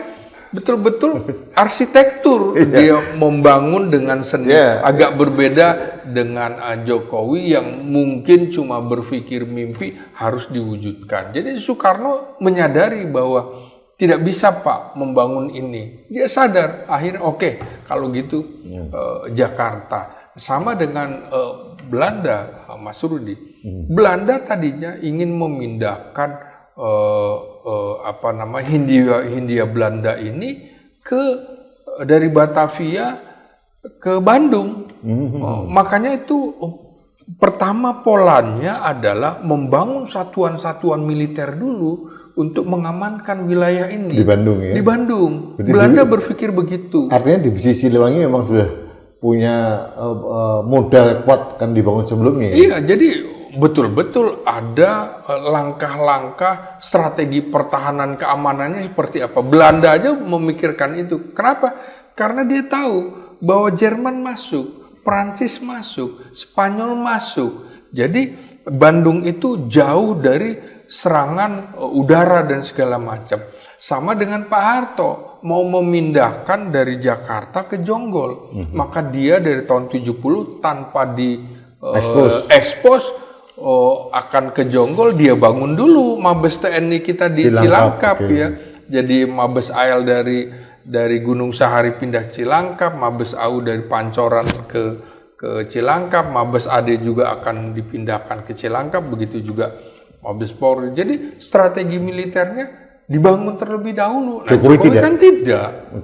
betul-betul arsitektur. Dia membangun dengan seni, agak berbeda dengan Jokowi yang mungkin cuma berpikir mimpi harus diwujudkan. Jadi Soekarno menyadari bahwa tidak bisa Pak membangun ini. Dia sadar akhirnya oke, kalau gitu Jakarta. Sama dengan Belanda, Mas Rudi. Belanda tadinya ingin memindahkan Hindia Belanda ini dari Batavia ke Bandung. Makanya itu pertama polanya adalah membangun satuan-satuan militer dulu untuk mengamankan wilayah ini. Di Bandung ya? Di Bandung. Belanda berpikir begitu. Artinya divisi Siliwangi memang sudah punya modal kuat kan dibangun sebelumnya. Iya, jadi betul-betul ada langkah-langkah strategi pertahanan keamanannya seperti apa. Belanda aja memikirkan itu. Kenapa? Karena dia tahu bahwa Jerman masuk, Prancis masuk, Spanyol masuk. Jadi Bandung itu jauh dari serangan udara dan segala macam. Sama dengan Pak Harto mau memindahkan dari Jakarta ke Jonggol. Maka dia dari tahun 70 tanpa di expose akan ke Jonggol, dia bangun dulu Mabes TNI kita di Cilangkap ya. Jadi Mabes AL dari Gunung Sahari pindah Cilangkap, Mabes AU dari Pancoran ke Cilangkap, Mabes AD juga akan dipindahkan ke Cilangkap, begitu juga Mabes Polri. Jadi strategi militernya dibangun terlebih dahulu. Nah, Jokowi kan tidak.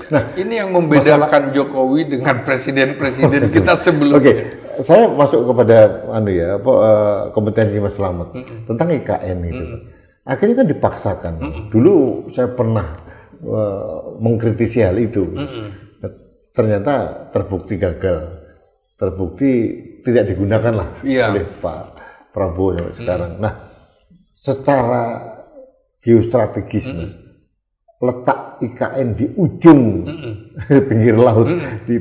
Nah, ini yang membedakan Jokowi dengan presiden-presiden kita sebelumnya. Saya masuk kepada kompetensi Mas Slamet tentang IKN gitu. Akhirnya kan dipaksakan. Dulu saya pernah mengkritisi hal itu. Ternyata terbukti gagal. Terbukti tidak digunakan lah oleh Pak Prabowo sampai sekarang. Nah, secara geostrategis, Mas, letak IKN di ujung pinggir laut di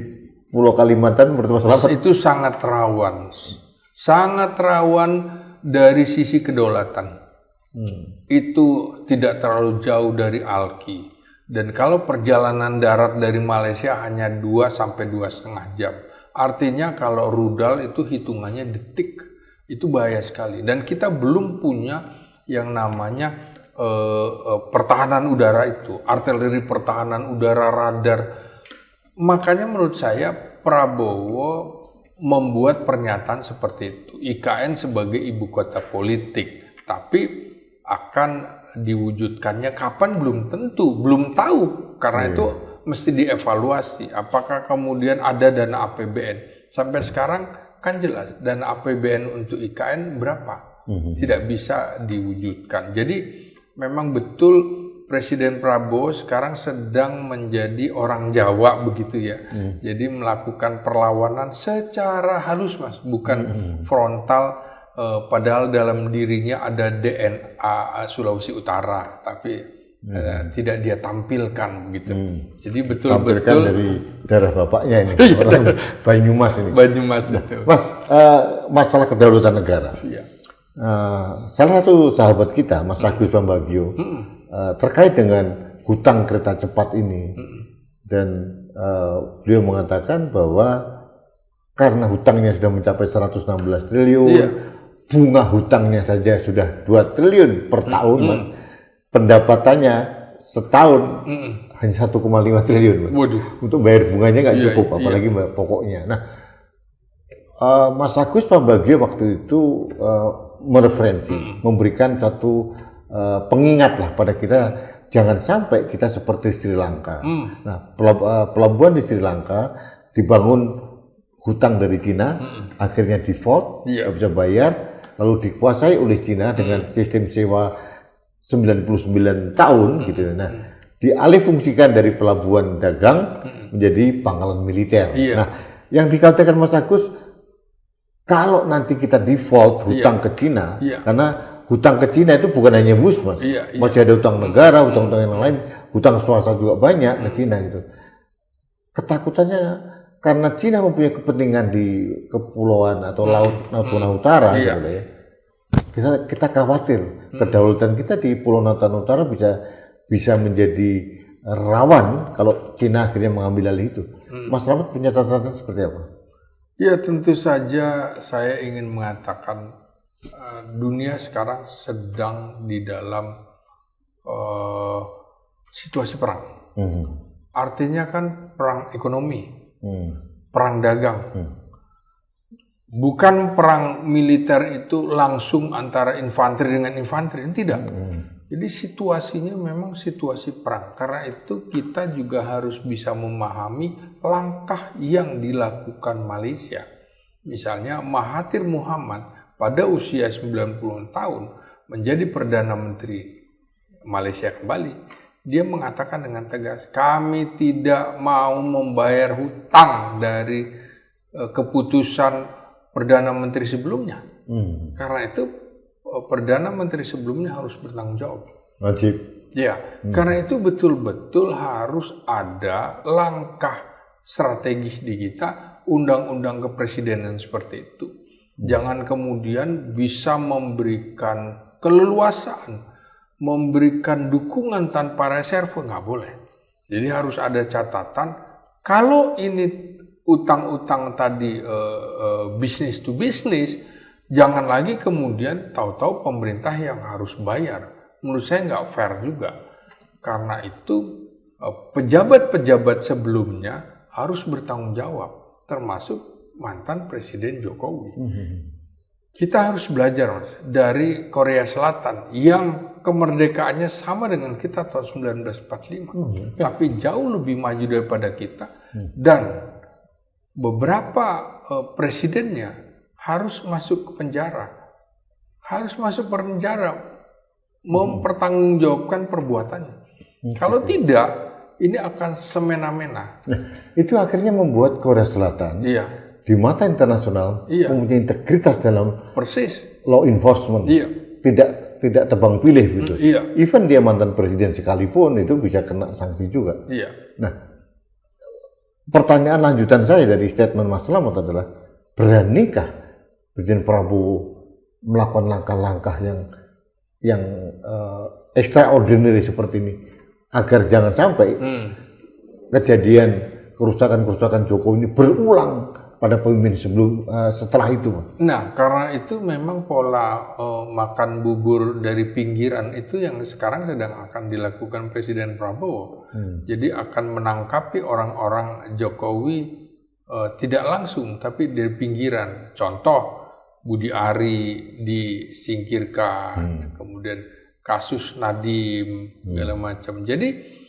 Pulau Kalimantan menurut Mas Slamet itu sangat rawan dari sisi kedaulatan. Itu tidak terlalu jauh dari Alki. Dan kalau perjalanan darat dari Malaysia hanya 2 sampai 2,5 jam. Artinya kalau rudal itu hitungannya detik, itu bahaya sekali. Dan kita belum punya yang namanya pertahanan udara itu, artileri pertahanan udara, radar. Makanya menurut saya Prabowo membuat pernyataan seperti itu. IKN sebagai ibu kota politik, tapi akan diwujudkannya kapan belum tentu, belum tahu. Karena itu mesti dievaluasi, apakah kemudian ada dana APBN. Sampai sekarang kan jelas dana APBN untuk IKN berapa, tidak bisa diwujudkan. Jadi memang betul Presiden Prabowo sekarang sedang menjadi orang Jawa begitu ya. Jadi melakukan perlawanan secara halus, Mas, bukan frontal, padahal dalam dirinya ada DNA Sulawesi Utara, tapi tidak dia tampilkan begitu. Jadi betul-betul dari darah bapaknya ini, orang Banyumas ini. Banyumas itu. Mas, masalah kedaulatan negara. Salah satu sahabat kita, Mas Agus Pambagio, terkait dengan hutang kereta cepat ini, dan beliau mengatakan bahwa karena hutangnya sudah mencapai 116 triliun, bunga hutangnya saja sudah 2 triliun per tahun, Mas. Pendapatannya setahun hanya 1,5 triliun. Waduh. Untuk bayar bunganya nggak cukup, apalagi pokoknya. Nah, Mas Agus Pambagio waktu itu mereferensi, memberikan satu pengingat lah pada kita, jangan sampai kita seperti Sri Lanka. Nah, pelabuhan di Sri Lanka dibangun hutang dari Cina, akhirnya default, nggak bisa bayar, lalu dikuasai oleh Cina dengan sistem sewa 99 tahun gitu. Nah, dialihfungsikan dari pelabuhan dagang menjadi pangkalan militer. Nah, yang dikatakan Mas Agus, kalau nanti kita default hutang ke Cina, karena hutang ke Cina itu bukan hanya WUS, Mas. Masih ada hutang negara, hutang-hutang yang lain, hutang swasta juga banyak ke Cina gitu. Ketakutannya karena Cina mempunyai kepentingan di kepulauan atau laut Natuna Utara gitu ya. Kita khawatir kedaulatan kita di Pulau Natuna Utara bisa menjadi rawan kalau Cina akhirnya mengambil alih itu. Mas Slamet punya catatan seperti apa? Ya, tentu saja saya ingin mengatakan dunia sekarang sedang di dalam situasi perang. Artinya kan perang ekonomi, perang dagang. Bukan perang militer itu langsung antara infanteri dengan infanteri, tidak. Jadi situasinya memang situasi perang. Karena itu kita juga harus bisa memahami langkah yang dilakukan Malaysia. Misalnya Mahathir Muhammad pada usia 90 tahun menjadi Perdana Menteri Malaysia kembali. dia mengatakan dengan tegas, kami tidak mau membayar hutang dari keputusan Perdana Menteri sebelumnya. Karena itu Perdana Menteri sebelumnya harus bertanggung jawab. Wajib. Ya, karena itu betul-betul harus ada langkah strategis di kita, undang-undang kepresidenan seperti itu. Jangan kemudian bisa memberikan keleluasaan, memberikan dukungan tanpa reserve, nggak boleh. Jadi harus ada catatan, kalau ini utang-utang tadi bisnis to bisnis, jangan lagi kemudian tahu-tahu pemerintah yang harus bayar. Menurut saya nggak fair juga. Karena itu pejabat-pejabat sebelumnya harus bertanggung jawab, termasuk mantan Presiden Jokowi. Kita harus belajar, Mas, dari Korea Selatan yang kemerdekaannya sama dengan kita tahun 1945, tapi jauh lebih maju daripada kita, dan beberapa presidennya harus masuk ke penjara, mempertanggungjawabkan perbuatannya. Kalau tidak, ini akan semena-mena. Nah, itu akhirnya membuat Korea Selatan di mata internasional mempunyai integritas dalam law enforcement, tidak tebang pilih gitu. Even dia mantan presiden sekalipun itu bisa kena sanksi juga. Nah, pertanyaan lanjutan saya dari statement Mas Slamet adalah, beranikah Presiden Prabowo melakukan langkah-langkah yang extraordinary seperti ini agar jangan sampai kejadian kerusakan Jokowi ini berulang pada pemimpin setelah itu? Nah, karena itu memang pola makan bubur dari pinggiran itu yang sekarang sedang akan dilakukan Presiden Prabowo. Jadi akan menangkapi orang-orang Jokowi tidak langsung, tapi dari pinggiran. Contoh, Budi Ari disingkirkan, kemudian kasus Nadiem, segala macam. Jadi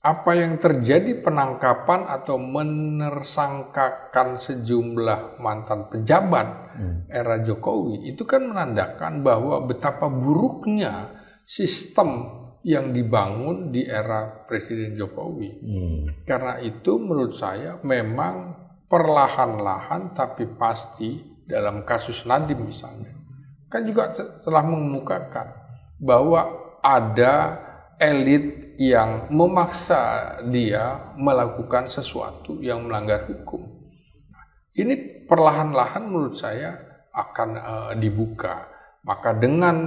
apa yang terjadi penangkapan atau menersangkakan sejumlah mantan pejabat era Jokowi itu kan menandakan bahwa betapa buruknya sistem yang dibangun di era Presiden Jokowi. Karena itu menurut saya memang perlahan-lahan tapi pasti dalam kasus Nadiem misalnya kan juga telah mengemukakan bahwa ada elit yang memaksa dia melakukan sesuatu yang melanggar hukum. Ini perlahan-lahan menurut saya akan dibuka. Maka dengan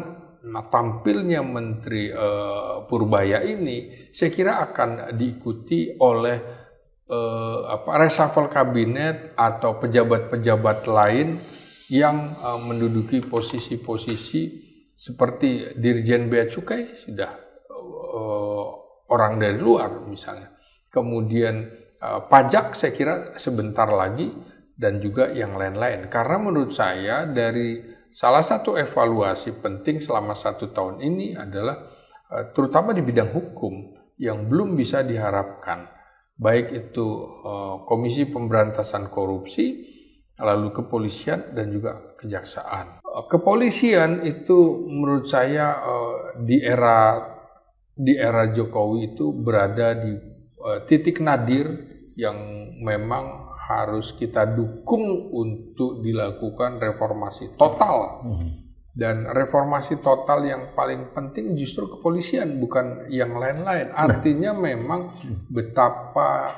tampilnya Menteri Purbaya ini, saya kira akan diikuti oleh reshuffle kabinet atau pejabat-pejabat lain yang menduduki posisi-posisi seperti Dirjen Bea Cukai sudah orang dari luar misalnya. Kemudian pajak saya kira sebentar lagi dan juga yang lain-lain. Karena menurut saya dari salah satu evaluasi penting selama 1 tahun ini adalah terutama di bidang hukum yang belum bisa diharapkan. Baik itu Komisi Pemberantasan Korupsi, lalu kepolisian dan juga kejaksaan. Kepolisian itu menurut saya di era Jokowi itu berada di titik nadir yang memang harus kita dukung untuk dilakukan reformasi total. Dan reformasi total yang paling penting justru kepolisian, bukan yang lain-lain. Artinya memang betapa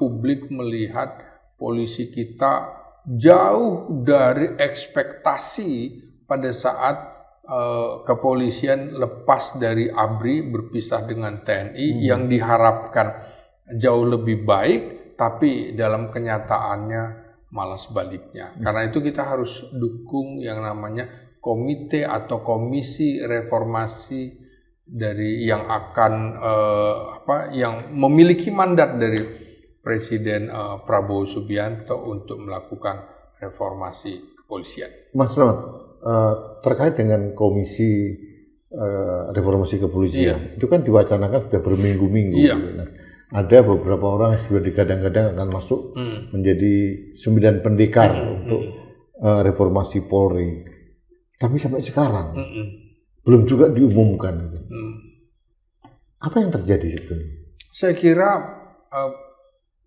publik melihat polisi kita jauh dari ekspektasi pada saat kepolisian lepas dari ABRI berpisah dengan TNI yang diharapkan jauh lebih baik, tapi dalam kenyataannya malah sebaliknya. Karena itu kita harus dukung yang namanya komite atau komisi reformasi dari yang akan yang memiliki mandat dari Presiden Prabowo Subianto untuk melakukan reformasi kepolisian. Mas Slamet, terkait dengan komisi reformasi kepolisian, itu kan diwacanakan sudah berminggu-minggu. Nah, ada beberapa orang yang sudah digadang-gadang akan masuk menjadi 9 pendekar untuk reformasi Polri. Tapi sampai sekarang belum juga diumumkan. Apa yang terjadi sebetulnya? Saya kira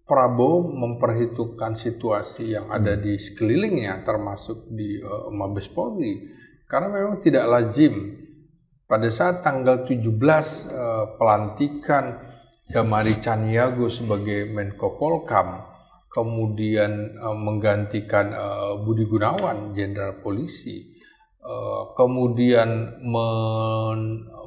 Prabowo memperhitungkan situasi yang ada di sekelilingnya, termasuk di Mabes Polri, karena memang tidak lazim pada saat tanggal 17 pelantikan Damari Caniago sebagai Menko Polkam, kemudian menggantikan Budi Gunawan, Jenderal Polisi, kemudian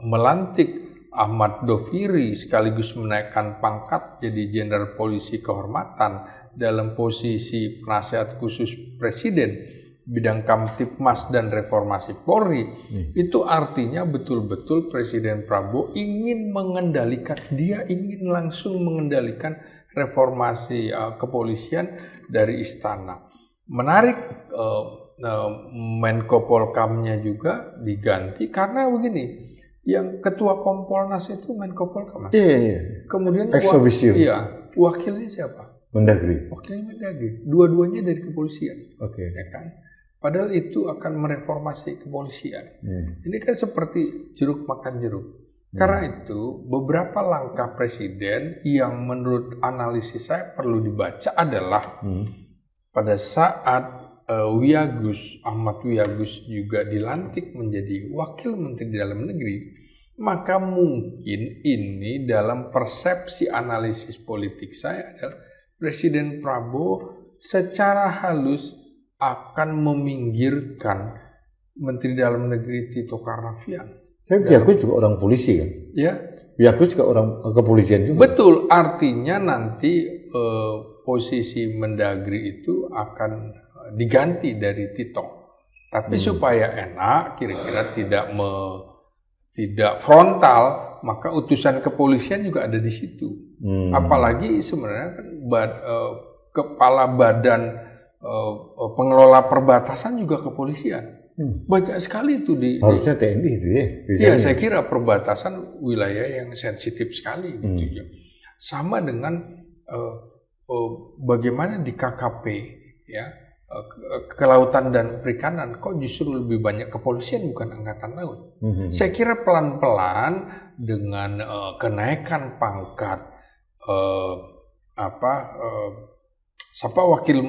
melantik Ahmad Doviri sekaligus menaikkan pangkat jadi Jenderal Polisi Kehormatan dalam posisi penasihat khusus Presiden bidang Kamtipmas dan Reformasi Polri. Itu artinya betul-betul Presiden Prabowo ingin mengendalikan, dia ingin langsung mengendalikan reformasi kepolisian dari istana. Menarik, Menko Polkamnya juga diganti karena begini. Yang ketua Kompolnas itu Menko Polkam. Iya. Kemudian wakilnya siapa? Mendagri. Wakilnya Mendagri. Dua-duanya dari kepolisian. Oke. Ya kan? Padahal itu akan mereformasi kepolisian. Ini kan seperti jeruk makan jeruk. Karena itu beberapa langkah presiden yang menurut analisis saya perlu dibaca adalah pada saat Ahmad Wiyagus juga dilantik menjadi Wakil Menteri Dalam Negeri, maka mungkin ini dalam persepsi analisis politik saya adalah Presiden Prabowo secara halus akan meminggirkan Menteri Dalam Negeri Tito Karnavian. Wiyagus juga orang polisi kan? Ya. Wiyagus juga orang kepolisian juga. Betul, artinya nanti posisi Mendagri itu akan diganti dari Tito, tapi supaya enak, kira-kira tidak frontal, maka utusan kepolisian juga ada di situ. Apalagi sebenarnya kan kepala badan pengelola perbatasan juga kepolisian. Banyak sekali itu harusnya TNI itu ya. Iya, saya kira perbatasan wilayah yang sensitif sekali gitu ya. Sama dengan bagaimana di KKP ya. Kelautan dan perikanan kok justru lebih banyak kepolisian bukan angkatan laut. Saya kira pelan-pelan dengan kenaikan pangkat wakil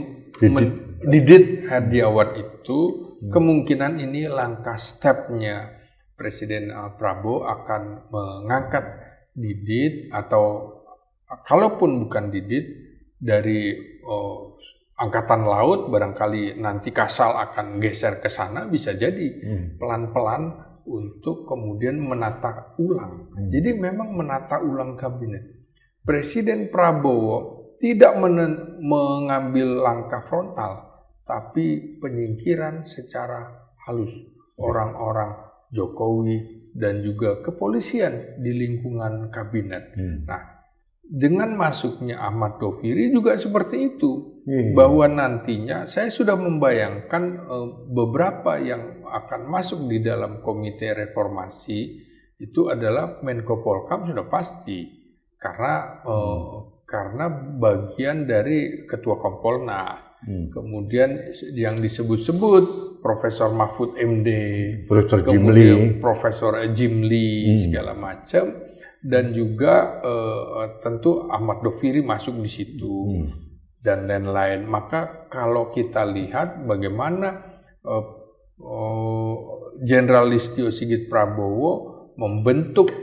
Didit Herdiawan itu kemungkinan ini langkah stepnya Presiden Prabowo akan mengangkat Didit atau kalaupun bukan Didit dari Angkatan Laut, barangkali nanti Kasal akan geser ke sana, bisa jadi pelan-pelan untuk kemudian menata ulang. Jadi memang menata ulang kabinet. Presiden Prabowo tidak mengambil langkah frontal, tapi penyingkiran secara halus orang-orang Jokowi dan juga kepolisian di lingkungan kabinet. Nah, dengan masuknya Ahmad Doviri juga seperti itu, bahwa nantinya saya sudah membayangkan beberapa yang akan masuk di dalam komite reformasi itu adalah Menko Polkam sudah pasti, karena bagian dari Ketua Kompolnas. Kemudian yang disebut-sebut Profesor Mahfud MD, Profesor Jimli, segala macam. Dan juga tentu Ahmad Doviri masuk di situ dan lain-lain. Maka kalau kita lihat bagaimana Jenderal Listio Sigit Prabowo membentuk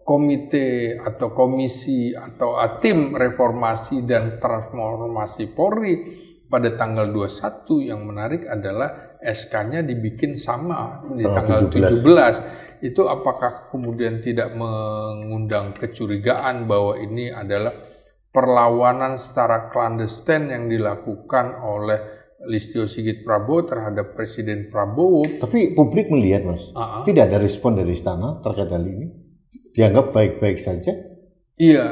komite atau komisi atau tim reformasi dan transformasi Polri pada tanggal 21, yang menarik adalah SK-nya dibikin sama di tanggal 17. Itu apakah kemudian tidak mengundang kecurigaan bahwa ini adalah perlawanan secara klandestin yang dilakukan oleh Listio Sigit Prabowo terhadap Presiden Prabowo? Tapi publik melihat, Mas, tidak ada respon dari istana terkait hal ini. Dianggap baik-baik saja? Iya,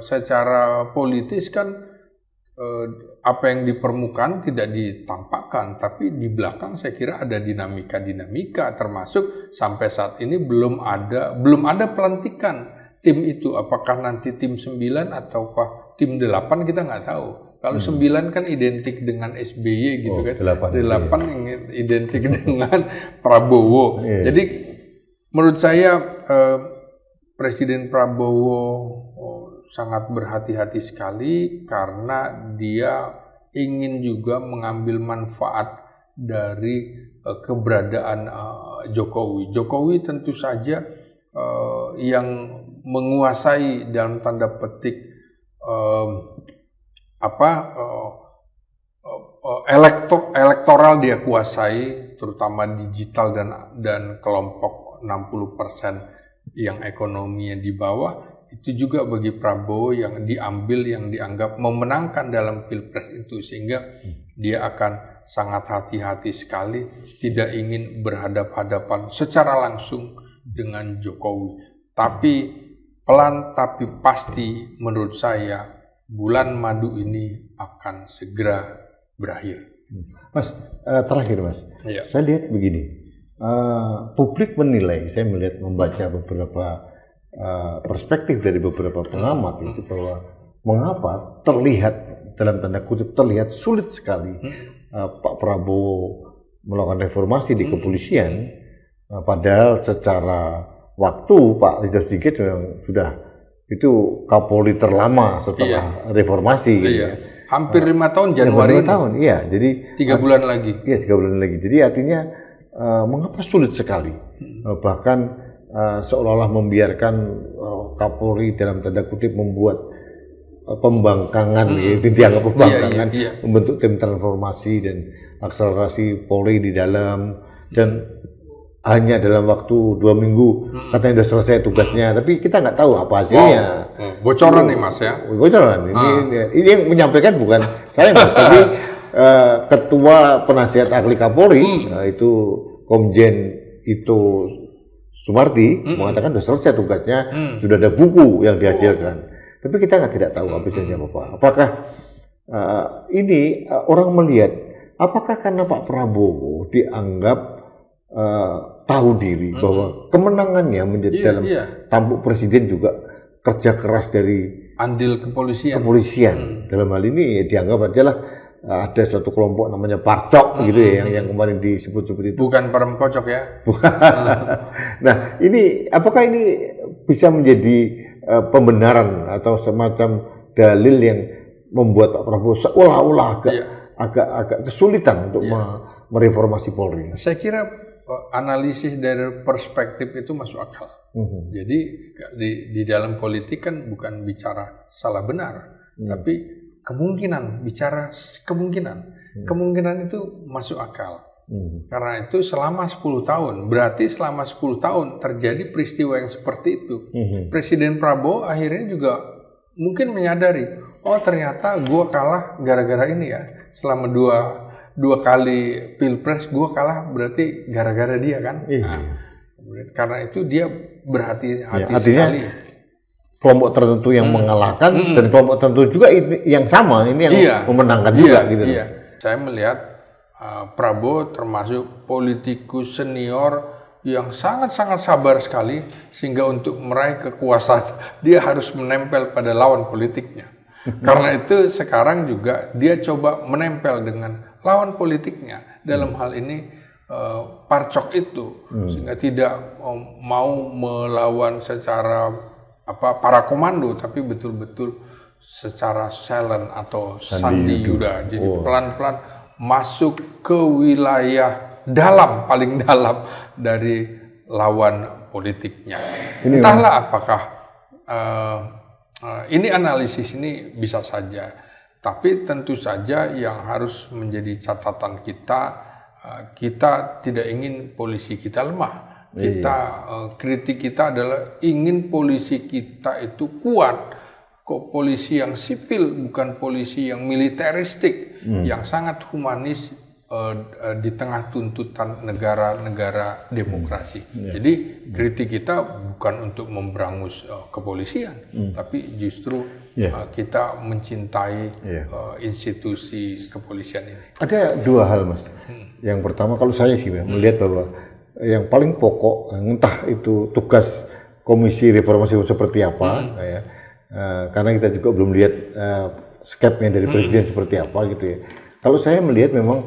secara politis kan apa yang di permukaan tidak ditampakkan, tapi di belakang saya kira ada dinamika, termasuk sampai saat ini belum ada pelantikan tim itu. Apakah nanti tim 9 ataukah tim 8 kita nggak tahu. Kalau 9 kan identik dengan SBY gitu kan, 8 identik dengan Prabowo. Jadi menurut saya Presiden Prabowo sangat berhati-hati sekali karena dia ingin juga mengambil manfaat dari keberadaan Jokowi. Jokowi tentu saja yang menguasai dalam tanda petik elektoral dia kuasai, terutama digital dan kelompok 60% yang ekonominya di bawah. Itu juga bagi Prabowo yang dianggap memenangkan dalam Pilpres itu, sehingga dia akan sangat hati-hati sekali, tidak ingin berhadapan-hadapan secara langsung dengan Jokowi. Tapi pelan tapi pasti menurut saya bulan madu ini akan segera berakhir. Mas, terakhir Mas, Ya. saya lihat begini, publik menilai, saya membaca beberapa perspektif dari beberapa pengamat itu bahwa mengapa terlihat dalam tanda kutip terlihat sulit sekali Pak Prabowo melakukan reformasi di kepolisian, padahal secara waktu Pak Listio Sigit sudah itu Kapolri terlama setelah reformasi. Gitu ya. Hampir 5 tahun Januari 5 tahun, iya. Jadi 3 bulan lagi. Iya, 3 bulan lagi. Jadi artinya mengapa sulit sekali, bahkan seolah-olah membiarkan Kapolri dalam tanda kutip membuat pembangkangan, itu dianggap pembangkangan, membentuk tim transformasi dan akselerasi Polri di dalam, dan hanya dalam waktu 2 minggu katanya sudah selesai tugasnya, tapi kita nggak tahu apa hasilnya. Bocoran nih Mas ya. Bocoran. Ini yang menyampaikan bukan saya Mas, tapi Ketua Penasihat Ahli Kapolri itu Komjen itu Sumardi mengatakan sudah selesai tugasnya, sudah ada buku yang dihasilkan. Tapi kita tidak tahu hasilnya apa. Apakah ini orang melihat, apakah karena Pak Prabowo dianggap tahu diri bahwa kemenangannya menjadi dalam tampuk presiden juga kerja keras dari andil kepolisian. Dalam hal ini dianggap adalah ada suatu kelompok namanya Parcok gitu ya, yang kemarin disebut seperti itu. Bukan Parem Kocok ya. Nah, ini apakah ini bisa menjadi pembenaran atau semacam dalil yang membuat Pak Prabowo seolah-olah agak kesulitan untuk mereformasi Polri? Saya kira analisis dari perspektif itu masuk akal. Jadi di dalam politik kan bukan bicara salah benar, tapi bicara kemungkinan. Kemungkinan itu masuk akal. Karena itu selama 10 tahun, berarti selama 10 tahun terjadi peristiwa yang seperti itu. Presiden Prabowo akhirnya juga mungkin menyadari, oh ternyata gue kalah gara-gara ini ya. Selama dua kali Pilpres gue kalah berarti gara-gara dia kan. Karena itu dia berhati-hati sekali. Kelompok tertentu yang mengalahkan dan kelompok tertentu juga yang sama, ini yang memenangkan juga gitu. Saya melihat Prabowo termasuk politikus senior yang sangat-sangat sabar sekali, sehingga untuk meraih kekuasaan dia harus menempel pada lawan politiknya. Karena itu sekarang juga dia coba menempel dengan lawan politiknya, dalam hal ini Parcok itu, sehingga tidak mau melawan secara para komando, tapi betul-betul secara silent atau sandi Yuda. Jadi pelan-pelan masuk ke wilayah paling dalam dari lawan politiknya. Entahlah apakah ini analisis ini bisa saja, tapi tentu saja yang harus menjadi catatan kita tidak ingin polisi kita lemah. Kritik kita adalah ingin polisi kita itu kuat, kok polisi yang sipil, bukan polisi yang militeristik, yang sangat humanis di tengah tuntutan negara-negara demokrasi. Jadi kritik kita bukan untuk memberangus kepolisian, tapi justru kita mencintai institusi kepolisian ini. Ada 2 hal Mas. Yang pertama, kalau saya sih melihat bahwa yang paling pokok, entah itu tugas Komisi Reformasi seperti apa, karena kita juga belum lihat skepnya dari presiden seperti apa gitu ya. Kalau saya melihat memang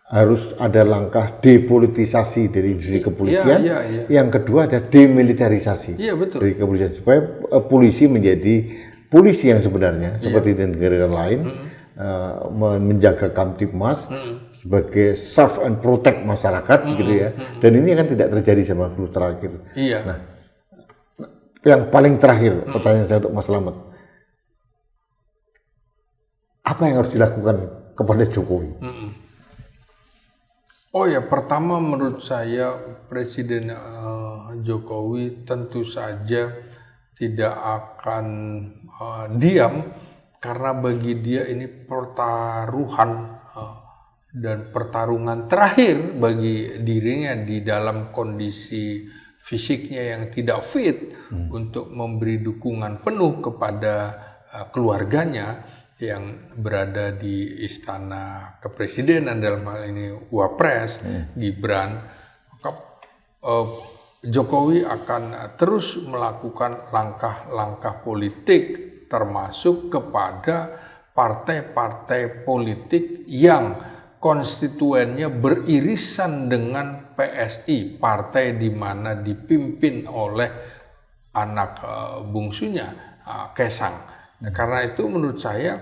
harus ada langkah depolitisasi dari sisi kepolisian. Yang kedua ada demilitarisasi dari kepolisian supaya polisi menjadi polisi yang sebenarnya seperti di negara lain, menjaga Kamtibmas sebagai serve and protect masyarakat gitu ya. Dan ini kan tidak terjadi sama dulu terakhir. Nah, yang paling terakhir pertanyaan saya untuk Mas Slamet, apa yang harus dilakukan kepada Jokowi? Oh ya, pertama menurut saya Presiden Jokowi tentu saja tidak akan diam, karena bagi dia ini pertaruhan dan pertarungan terakhir bagi dirinya di dalam kondisi fisiknya yang tidak fit untuk memberi dukungan penuh kepada keluarganya yang berada di istana kepresidenan, dalam hal ini Wapres Gibran. Jokowi akan terus melakukan langkah-langkah politik termasuk kepada partai-partai politik yang konstituennya beririsan dengan PSI, partai di mana dipimpin oleh anak bungsunya Kaesang. Nah, karena itu menurut saya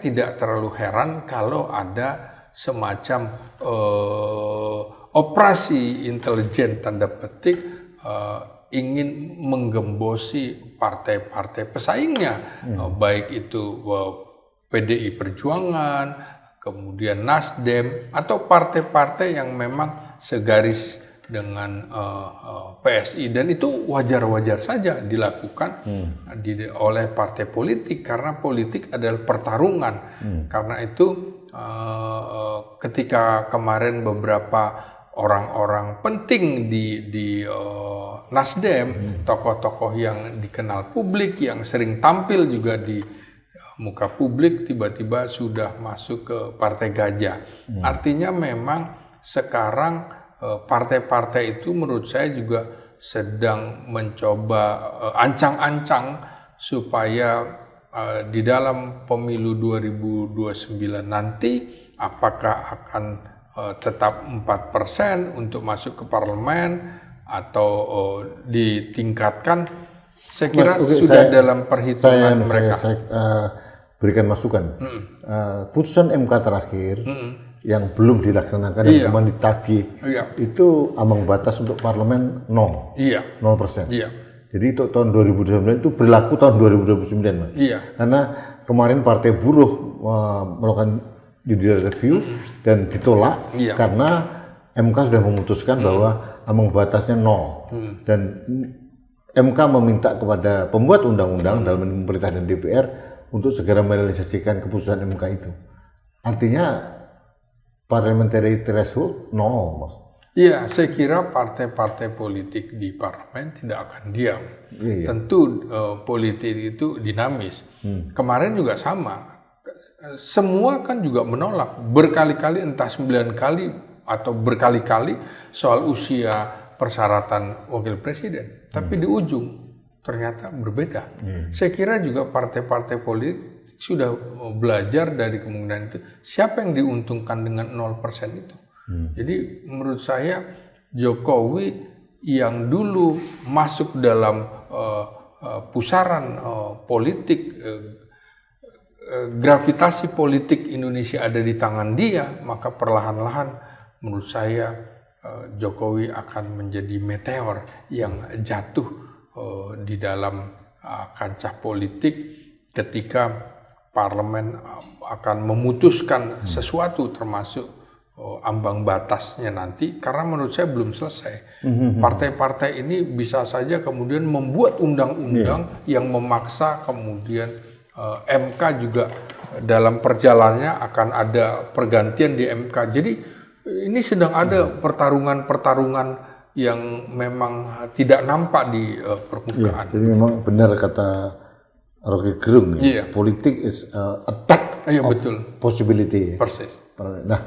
tidak terlalu heran kalau ada semacam operasi intelijen tanda petik ingin menggembosi partai-partai pesaingnya, baik itu PDI Perjuangan, kemudian Nasdem, atau partai-partai yang memang segaris dengan PSI, dan itu wajar-wajar saja dilakukan oleh partai politik karena politik adalah pertarungan. Karena itu ketika kemarin beberapa orang-orang penting di Nasdem, tokoh-tokoh yang dikenal publik yang sering tampil juga di muka publik tiba-tiba sudah masuk ke Partai Gajah. Artinya memang sekarang partai-partai itu menurut saya juga sedang mencoba ancang-ancang supaya di dalam pemilu 2029 nanti apakah akan tetap 4% untuk masuk ke parlemen atau ditingkatkan. Saya kira sudah dalam perhitungan mereka. Saya berikan masukan. Putusan MK terakhir yang belum dilaksanakan, yang kemarin ditagih, itu ambang batas untuk parlemen 0%. Jadi untuk tahun 2029 itu berlaku tahun 2029, Mas. Karena kemarin Partai Buruh melakukan judicial review dan ditolak karena MK sudah memutuskan bahwa ambang batasnya 0. Dan MK meminta kepada pembuat undang-undang dalam pemerintah dan DPR untuk segera merealisasikan keputusan MK itu. Artinya parliamentary threshold 0, Mas. Iya, saya kira partai-partai politik di parlemen tidak akan diam. Tentu politik itu dinamis. Kemarin juga sama. Semua kan juga menolak berkali-kali, entah 9 kali atau berkali-kali soal usia persyaratan wakil presiden. Tapi di ujung ternyata berbeda. Saya kira juga partai-partai politik sudah belajar dari kemungkinan itu. Siapa yang diuntungkan dengan 0% itu? Jadi menurut saya Jokowi yang dulu masuk dalam pusaran politik, gravitasi politik Indonesia ada di tangan dia, maka perlahan-lahan menurut saya Jokowi akan menjadi meteor yang jatuh di dalam kancah politik ketika parlemen akan memutuskan sesuatu termasuk ambang batasnya nanti, karena menurut saya belum selesai. Partai-partai ini bisa saja kemudian membuat undang-undang yang memaksa kemudian MK juga dalam perjalanannya akan ada pergantian di MK. Jadi ini sedang ada pertarungan-pertarungan yang memang tidak nampak di permukaan. Jadi memang benar kata Rocky Gerung, politik is attack of possibility. Persis. Nah,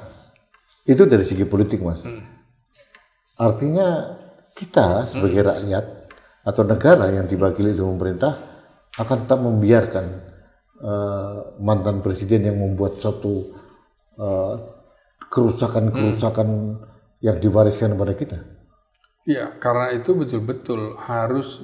itu dari segi politik, Mas. Artinya kita sebagai rakyat atau negara yang diwakili oleh pemerintah akan tetap membiarkan mantan presiden yang membuat suatu kerusakan yang diwariskan kepada kita. Iya, karena itu betul-betul harus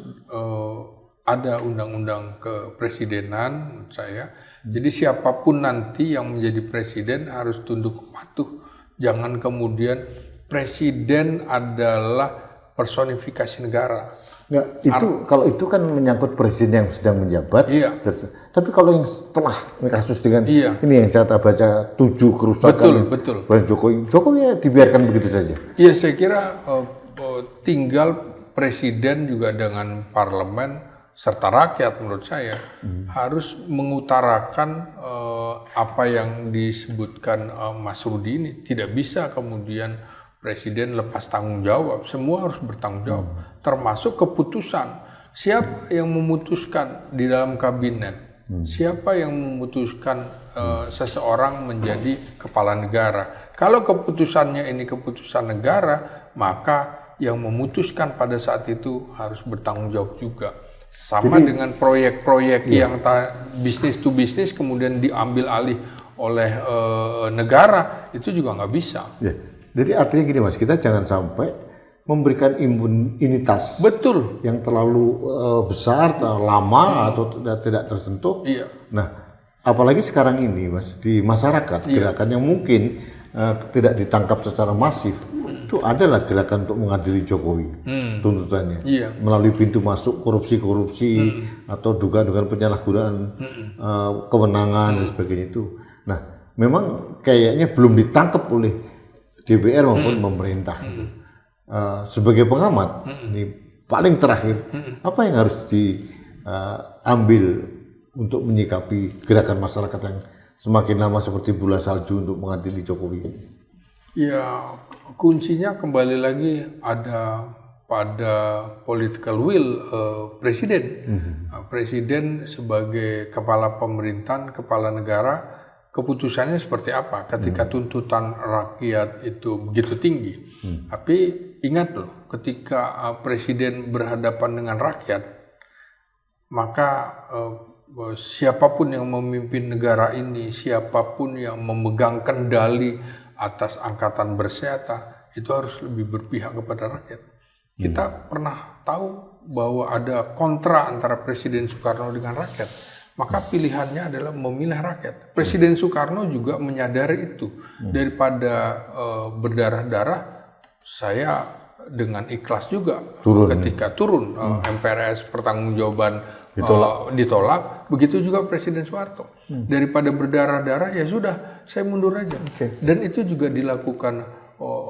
ada undang-undang kepresidenan menurut saya. Jadi siapapun nanti yang menjadi presiden harus tunduk patuh. Jangan kemudian presiden adalah personifikasi negara. Nggak, kalau itu kan menyangkut presiden yang sedang menjabat. Iya. Tapi kalau yang setelah kasus dengan ini yang saya baca 7 kerusakan. Betul. Jokowi ya dibiarkan begitu saja. Iya, saya kira tinggal presiden juga dengan parlemen serta rakyat menurut saya harus mengutarakan apa yang disebutkan Mas Rudi ini. Tidak bisa kemudian presiden lepas tanggung jawab, semua harus bertanggung jawab, termasuk keputusan. Siapa yang memutuskan di dalam kabinet? Siapa yang memutuskan seseorang menjadi kepala negara? Kalau keputusannya ini keputusan negara, maka yang memutuskan pada saat itu harus bertanggung jawab juga. Sama dengan proyek-proyek yang bisnis to bisnis kemudian diambil alih oleh negara, itu juga nggak bisa. Ya. Jadi artinya gini Mas, kita jangan sampai memberikan imunitas yang terlalu besar, terlalu lama atau tidak tersentuh. Iya. Nah, apalagi sekarang ini Mas, di masyarakat gerakan yang mungkin tidak ditangkap secara masif, itu adalah gerakan untuk mengadili Jokowi tuntutannya melalui pintu masuk korupsi atau dugaan penyalahgunaan kewenangan dan sebagainya itu. Nah, memang kayaknya belum ditangkap oleh DPR maupun pemerintah. Sebagai pengamat, ini paling terakhir, apa yang harus diambil untuk menyikapi gerakan masyarakat yang semakin lama seperti bola salju untuk mengadili Jokowi? Ya, kuncinya kembali lagi ada pada political will presiden. Presiden sebagai kepala pemerintahan, kepala negara, keputusannya seperti apa ketika tuntutan rakyat itu begitu tinggi. Tapi ingat loh, ketika presiden berhadapan dengan rakyat, maka siapapun yang memimpin negara ini, siapapun yang memegang kendali atas angkatan bersenjata, itu harus lebih berpihak kepada rakyat. Kita pernah tahu bahwa ada kontra antara Presiden Soekarno dengan rakyat. Maka pilihannya adalah memilih rakyat. Presiden Soekarno juga menyadari itu. Daripada berdarah-darah, saya dengan ikhlas juga ketika turun MPRS pertanggungjawaban ditolak. Begitu juga Presiden Soeharto. Daripada berdarah-darah, ya sudah, saya mundur aja. Dan itu juga dilakukan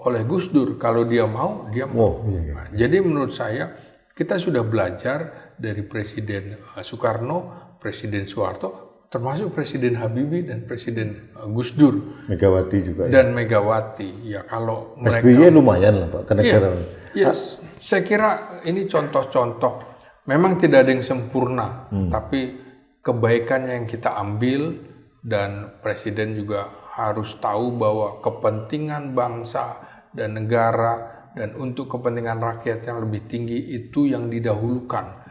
oleh Gus Dur. Kalau dia mau, dia mau. Nah, jadi menurut saya, kita sudah belajar dari Presiden Soekarno, Presiden Soeharto, termasuk Presiden Habibie dan Presiden Gus Dur. Megawati juga. Dan Megawati. Ya kalau mereka. SBY lumayan lah Pak, kenegaraan. Yes, saya kira ini contoh-contoh. Memang tidak ada yang sempurna, tapi kebaikan yang kita ambil dan Presiden juga harus tahu bahwa kepentingan bangsa dan negara dan untuk kepentingan rakyat yang lebih tinggi itu yang didahulukan.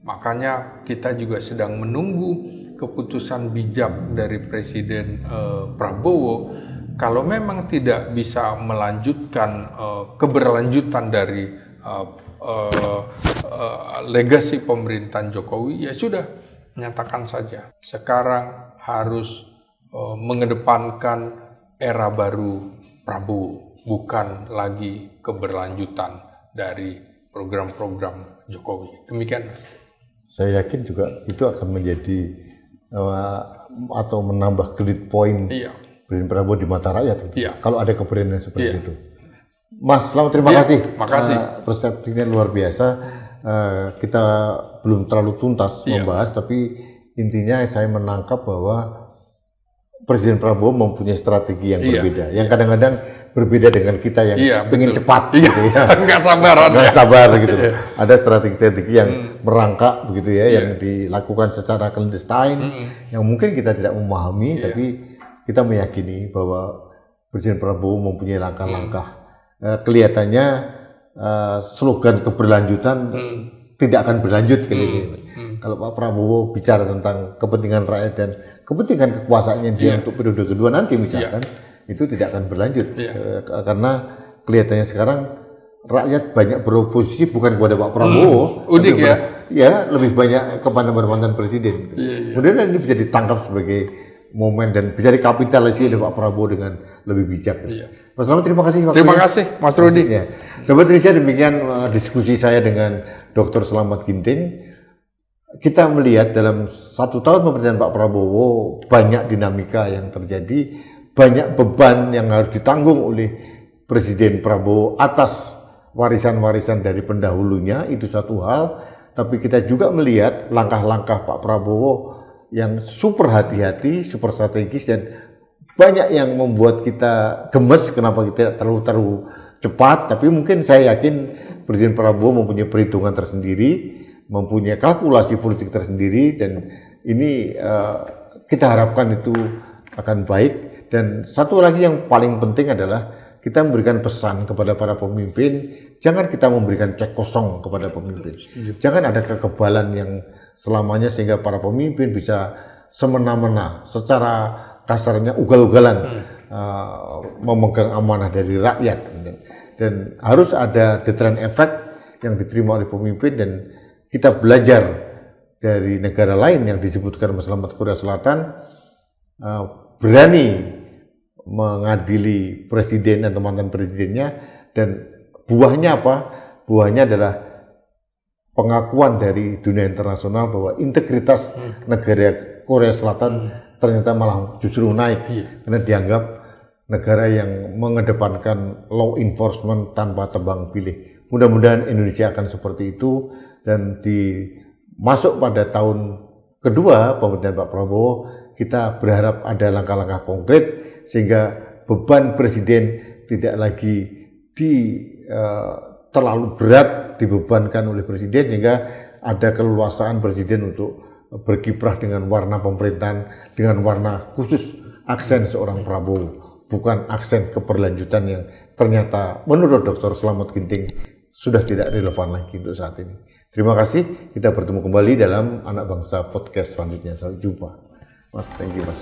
Makanya kita juga sedang menunggu keputusan bijak dari Presiden Prabowo. Kalau memang tidak bisa melanjutkan keberlanjutan dari legasi pemerintahan Jokowi, ya sudah, nyatakan saja. Sekarang harus mengedepankan era baru Prabowo, bukan lagi keberlanjutan dari program-program Jokowi. Demikian. Saya yakin juga itu akan menjadi atau menambah kredit poin Presiden Prabowo di mata rakyat. Kalau ada keberanian seperti itu. Mas, selamat terima kasih. Makasih. Persepsinya luar biasa. Kita belum terlalu tuntas membahas, tapi intinya saya menangkap bahwa Presiden Prabowo mempunyai strategi yang berbeda, yang kadang-kadang berbeda dengan kita yang pengen cepat, gitu ya. Nggak sabar gitu. Ada strategi-strategi yang merangkak begitu ya, yang dilakukan secara clandestine, yang mungkin kita tidak memahami, tapi kita meyakini bahwa Presiden Prabowo mempunyai langkah-langkah. Kelihatannya slogan keberlanjutan tidak akan berlanjut kali ini. Kalau Pak Prabowo bicara tentang kepentingan rakyat dan kepentingan kekuasaannya dia untuk periode kedua nanti misalkan, itu tidak akan berlanjut karena kelihatannya sekarang rakyat banyak beroposisi bukan kepada Pak Prabowo, unik lebih banyak kepada mantan presiden. Kemudian ini bisa ditangkap sebagai momen dan bisa dikapitalisasi oleh Pak Prabowo dengan lebih bijak. Mas Slamet, terima kasih. Terima kasih, Mas Rudi. Sobat Indonesia, demikian diskusi saya dengan Dr. Slamet Ginting. Kita melihat dalam 1 tahun pemerintahan Pak Prabowo banyak dinamika yang terjadi, banyak beban yang harus ditanggung oleh Presiden Prabowo atas warisan-warisan dari pendahulunya, itu satu hal. Tapi kita juga melihat langkah-langkah Pak Prabowo yang super hati-hati, super strategis, dan banyak yang membuat kita gemes kenapa kita terlalu cepat. Tapi mungkin saya yakin Presiden Prabowo mempunyai perhitungan tersendiri, mempunyai kalkulasi politik tersendiri, dan ini kita harapkan itu akan baik. Dan satu lagi yang paling penting adalah kita memberikan pesan kepada para pemimpin, jangan kita memberikan cek kosong kepada pemimpin. Jangan ada kekebalan yang selamanya sehingga para pemimpin bisa semena-mena, secara kasarnya ugal-ugalan memegang amanah dari rakyat. Dan harus ada deterrent effect yang diterima oleh pemimpin, dan kita belajar dari negara lain yang disebutkan Mas Slamet, Korea Selatan, berani mengadili presiden atau mantan presidennya, dan buahnya apa? Buahnya adalah pengakuan dari dunia internasional bahwa integritas negara Korea Selatan ternyata malah justru naik karena dianggap negara yang mengedepankan law enforcement tanpa tebang pilih. Mudah-mudahan Indonesia akan seperti itu, dan masuk pada tahun kedua pemerintahan Pak Prabowo, kita berharap ada langkah-langkah konkret sehingga beban presiden tidak lagi terlalu berat dibebankan oleh presiden, sehingga ada keleluasaan presiden untuk berkiprah dengan warna pemerintahan, dengan warna khusus aksen seorang Prabowo, bukan aksen keberlanjutan yang ternyata menurut Dr. Slamet Ginting sudah tidak relevan lagi untuk saat ini. Terima kasih, kita bertemu kembali dalam Anak Bangsa Podcast selanjutnya. Sampai jumpa. Mas, thank you Mas.